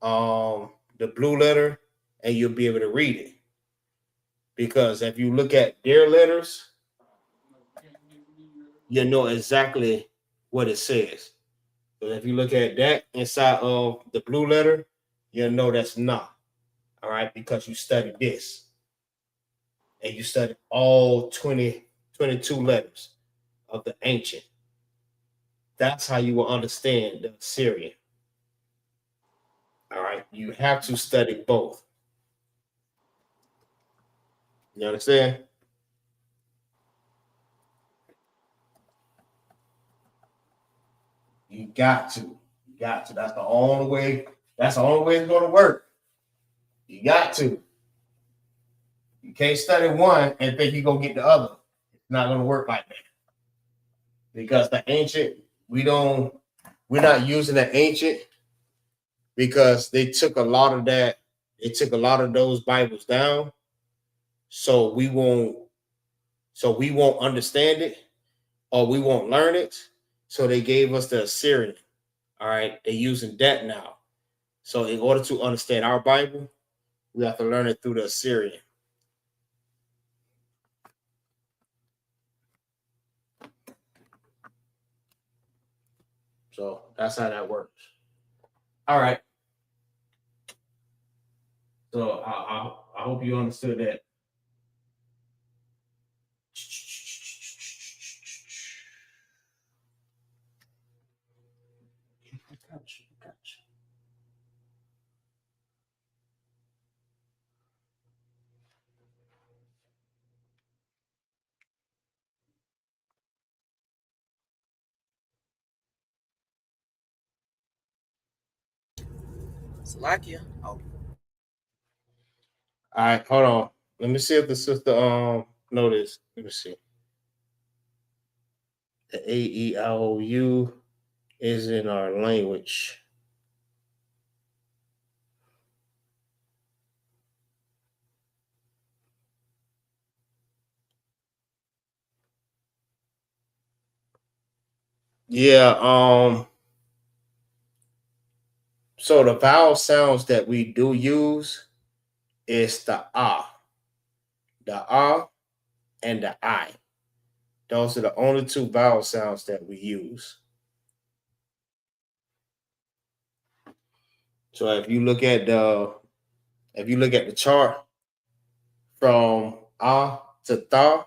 the blue letter, and you'll be able to read it. Because if you look at their letters, you know exactly what it says. But if you look at that inside of the blue letter, you'll know that's not. All right, because you studied this. And you studied all 22 letters of the ancient. That's how you will understand the Assyrian. All right, you have to study both. You understand? You got to. You got to. That's the only way. That's the only way it's going to work. You got to. You can't study one and think you're going to get the other. It's not going to work like that. Because the ancient, we're not using the ancient because they took a lot of that. They took a lot of those Bibles down. So we won't understand it or we won't learn it. So they gave us the Assyrian. All right. They're using that now. So in order to understand our Bible, we have to learn it through the Assyrian. So that's how that works. All right. So I hope you understood that. Salakia. Oh, All right, hold on. Let me see if the sister know this. Let me see. The AEIOU is in our language. Yeah, so the vowel sounds that we do use is the and the I. Those are the only two vowel sounds that we use. So if you look at the chart from to tha,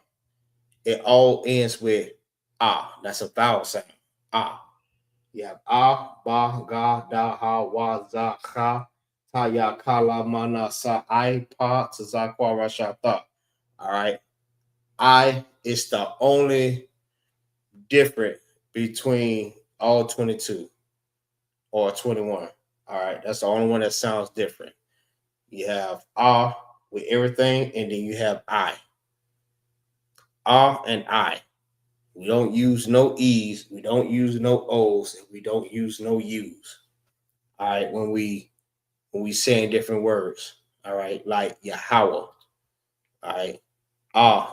it all ends with That's a vowel sound. You have ba, ga, da, ha, wa, za, cha, ta, ya, ka, la, mana, sa, I, pa, ta, za, kwa, ra, sha, tha. All right. I is the only different between all 22 or 21. All right. That's the only one that sounds different. You have with everything, and then you have I. And I. We don't use no E's, we don't use no O's, and we don't use no U's. All right, when we saying different words. All right, like Yahweh. All right.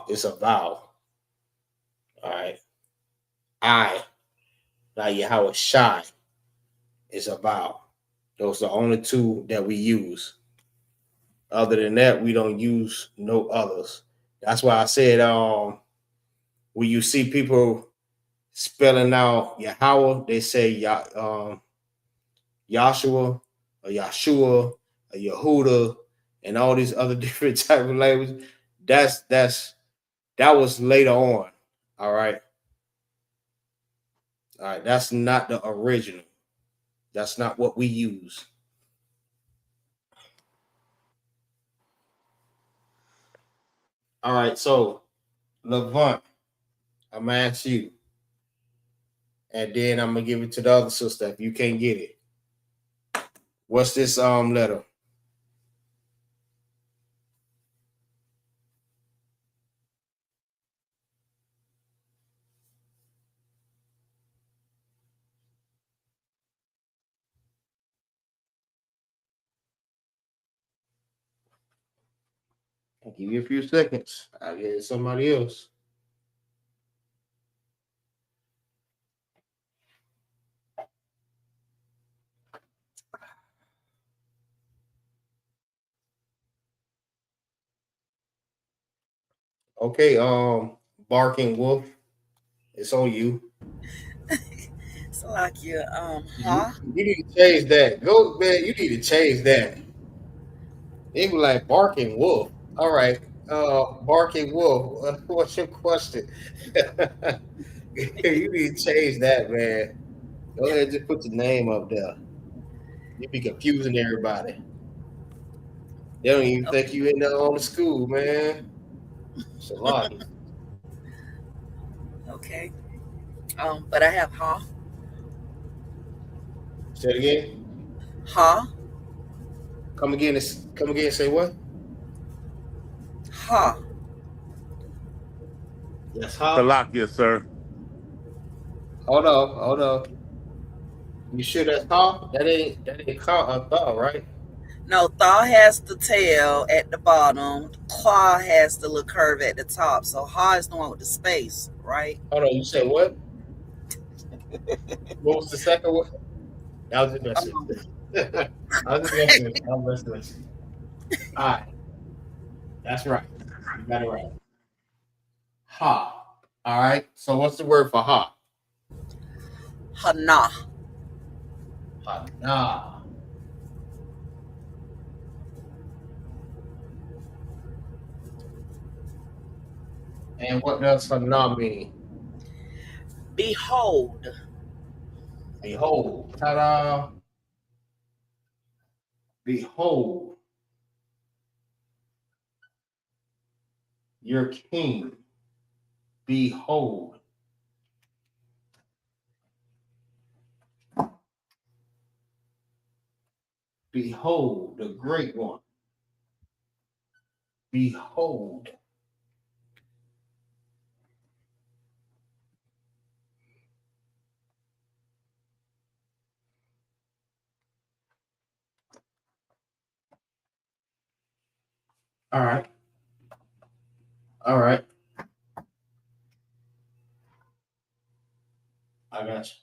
Is a vowel. All right. I, like Yahweh Shai, is a vowel. Those are the only two that we use. Other than that, we don't use no others. That's why I said when you see people spelling out Yahweh, they say Yahshua or Yahshua or Yehuda and all these other different type of languages. That was later on. All right. All right. That's not the original. That's not what we use. All right. So, Levant, I'm going to ask you. And then I'm going to give it to the other sister if you can't get it. What's this letter? I'll give you a few seconds. I'll get it somebody else. Okay, Barking Wolf, it's on you. Salakia. You need to change that. Go, man. You need to change that. They be like Barking Wolf. All right, Barking Wolf. What's your question? You need to change that, man. Go ahead, just put your name up there. You be confusing everybody. They don't even think you in there on the school, man. Shalaki. Okay. But I have Say it again. Ha. Come again. Come again. Say what? Ha. Yes, ha. Salakia, sir. Hold on. You sure that's ha? That ain't thought, right? No, Thaw has the tail at the bottom. Claw has the little curve at the top. So Ha is the one with the space, right? Hold on. You said what? What was the second one? I was just messing. I was just messing. All right. That's right. You got it right. Ha. All right. So what's the word for ha? Hana. Hana. And what does hana mean? Behold. Behold. Ta-da. Behold. Your king. Behold. Behold the great one. Behold. All right. All right. I got you.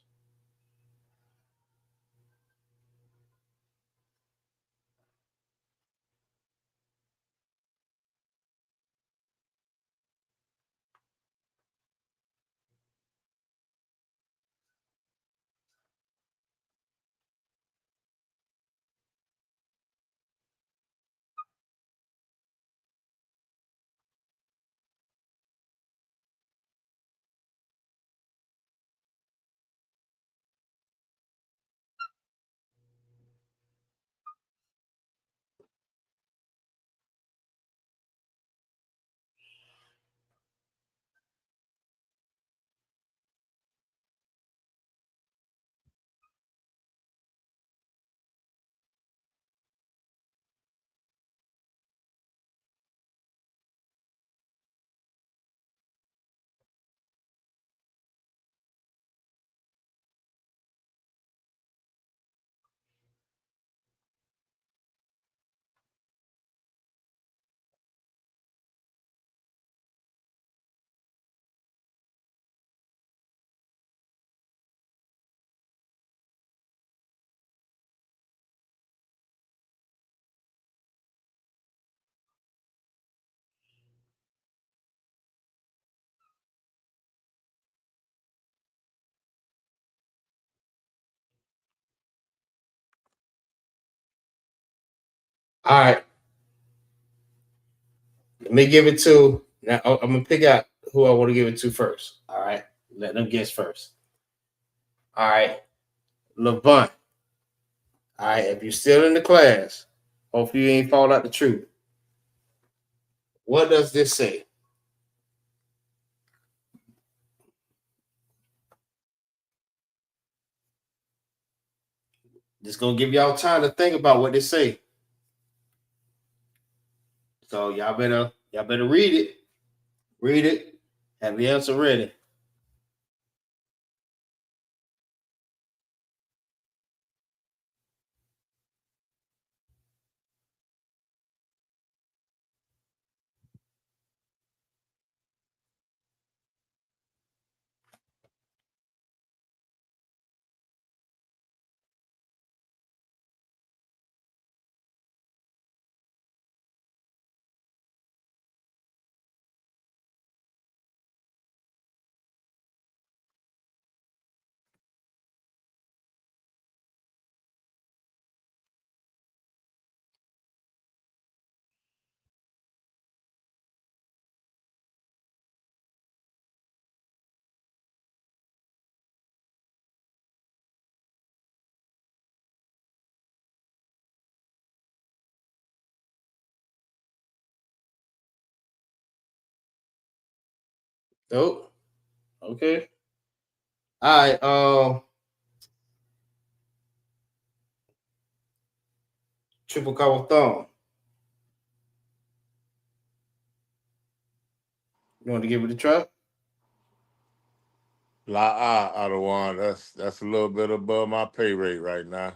All right. Let me give it to. Now I'm gonna pick out who I want to give it to first. All right. Let them guess first. All right. Levant. All right. If you're still in the class, hopefully you ain't fall out the truth. What does this say? Just gonna give y'all time to think about what they say. So y'all better read it. Read it. Have the answer ready. Nope. Okay. All right. Triple cover thumb. You want to give it a try? Adawan. That's a little bit above my pay rate right now.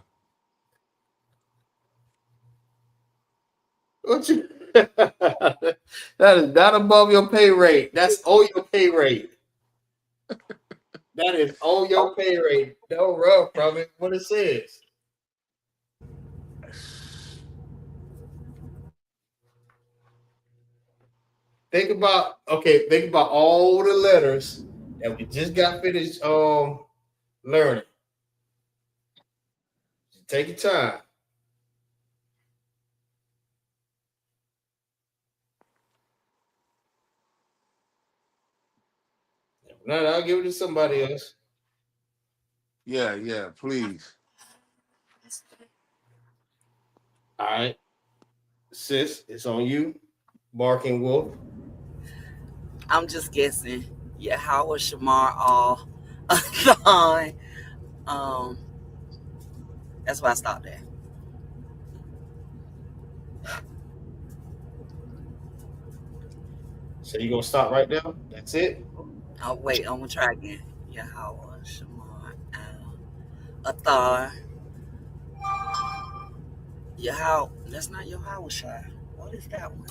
What you? That is not above your pay rate. That's on your pay rate. That is on your pay rate. Don't run from it. What it says. Think about all the letters that we just got finished learning. Take your time. No, I'll give it to somebody else. Yeah, please. All right. Sis, it's on you. Barking Wolf. I'm just guessing. Yeah, Howard Shamar all Thon. That's why I stopped there. So you gonna stop right there? That's it? Oh wait, I'm gonna try again. Yahweh Shema Athar Yahweh. That's not Yahweh Shai. What is that one?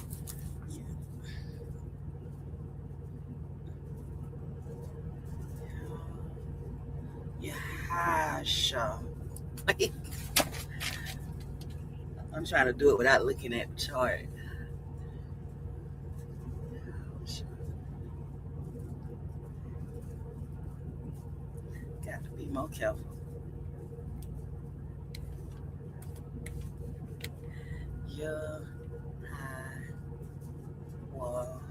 Yahasha. I'm trying to do it without looking at the chart. Got to be more careful. Yeah. Well,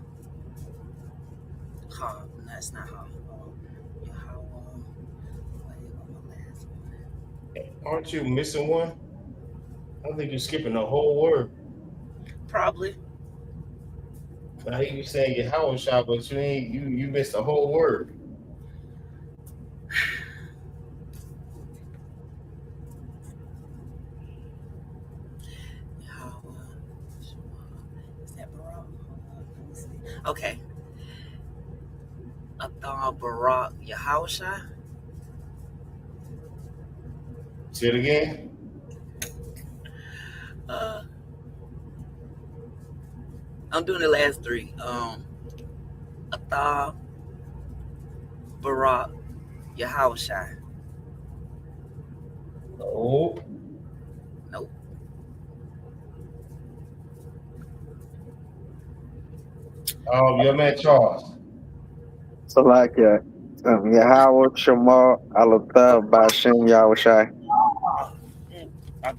ha. That's not ha. Yahweh. Wait, what my last one? Aren't you missing one? I think you're skipping a whole word. Probably. I hear you saying your Howard shot, but you missed a whole word. Is that Barak? Let me see. Okay. Athar Barak Yahusha. Say it again. I'm doing the last three. Athar Barak Yahusha. Nope. Nope. Your man Charles. Salakia. Yahweh Shema Alatha Bashem Yahushai. I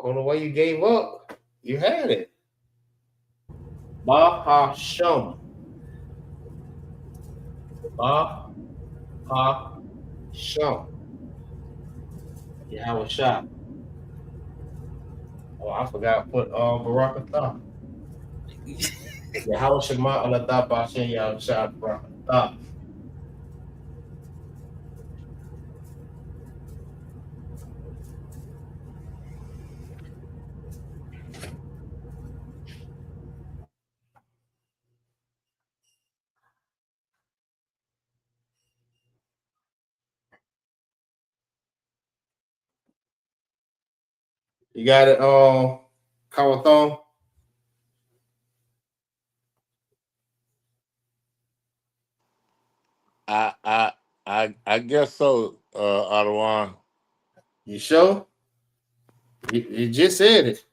don't know why you gave up. You had it. Bahasham. Bahasham. Yahweh shot. Oh, I forgot to put Barakatah. Yahweh Shema Alatha Bashem Yahweh shot Barakatah. You got it, Kawathon? I guess so, Ottawa. You sure? You just said it.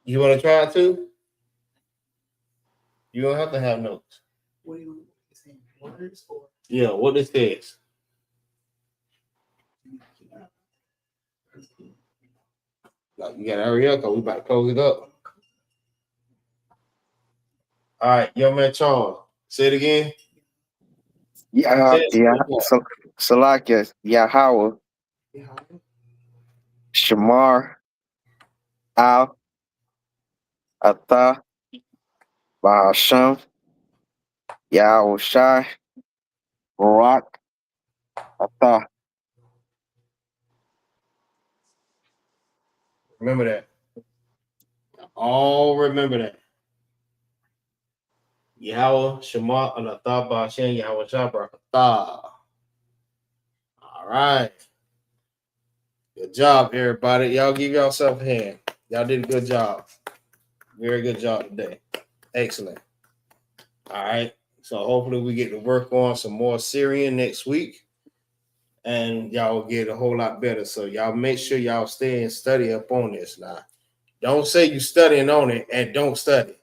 You want to try it too? You don't have to have notes. What do you say? Words or? Yeah, what this is. Like, you gotta hurry up because we about to close it up. All right, young man Charles, say it again. Salakia. Yahweh Shamar Al Atha Bahasham Yahushai Barak Atha. Remember that. All remember that. Yahweh Shema Alatha Ba'ashem Yahweh Shabrakatah. All right. Good job, everybody. Y'all give yourself a hand. Y'all did a good job. Very good job today. Excellent. All right. So hopefully we get to work on some more Syrian next week. And y'all will get a whole lot better. So y'all make sure y'all stay and study up on this now. Don't say you studying on it and don't study.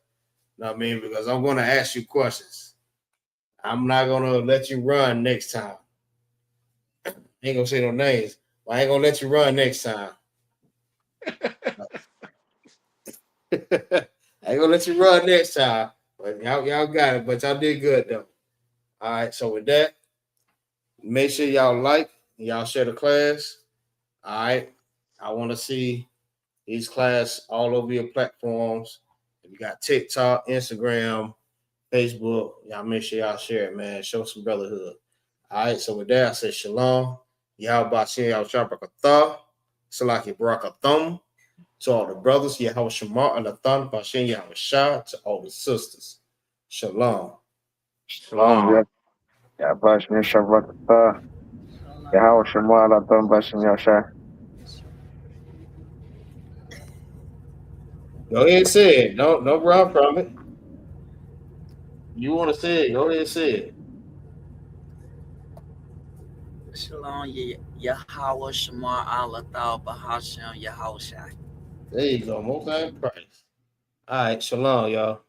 Know what I mean? Because I'm going to ask you questions. I'm not going to let you run next time. I ain't going to say no names. But I ain't going to let you run next time. I ain't going to let you run next time. But y'all got it. But y'all did good, though. All right. So with that, make sure y'all like, y'all share the class. All right. I want to see These class all over your platforms. If you got TikTok, Instagram, Facebook, y'all make sure y'all share it, man. Show some brotherhood. All right, so with that, I say shalom. Yahweh Bashin Yahweh Barakatah. Salaki Barakathum. To all the brothers, Yahweh Shema and Nathan Bashin Yahweh Shah. To all the sisters. Shalom. Shalom. Ya Bashin Shabbat. Yahweh Shema Latam Bashin Yahweh. Go ahead and say it. No run from it. You want to say it, go ahead and say it. Shalom, Yahweh Shema Allah Thal Bahashem Yahweh Shai. There you go. Most high in Christ. All right, shalom, y'all.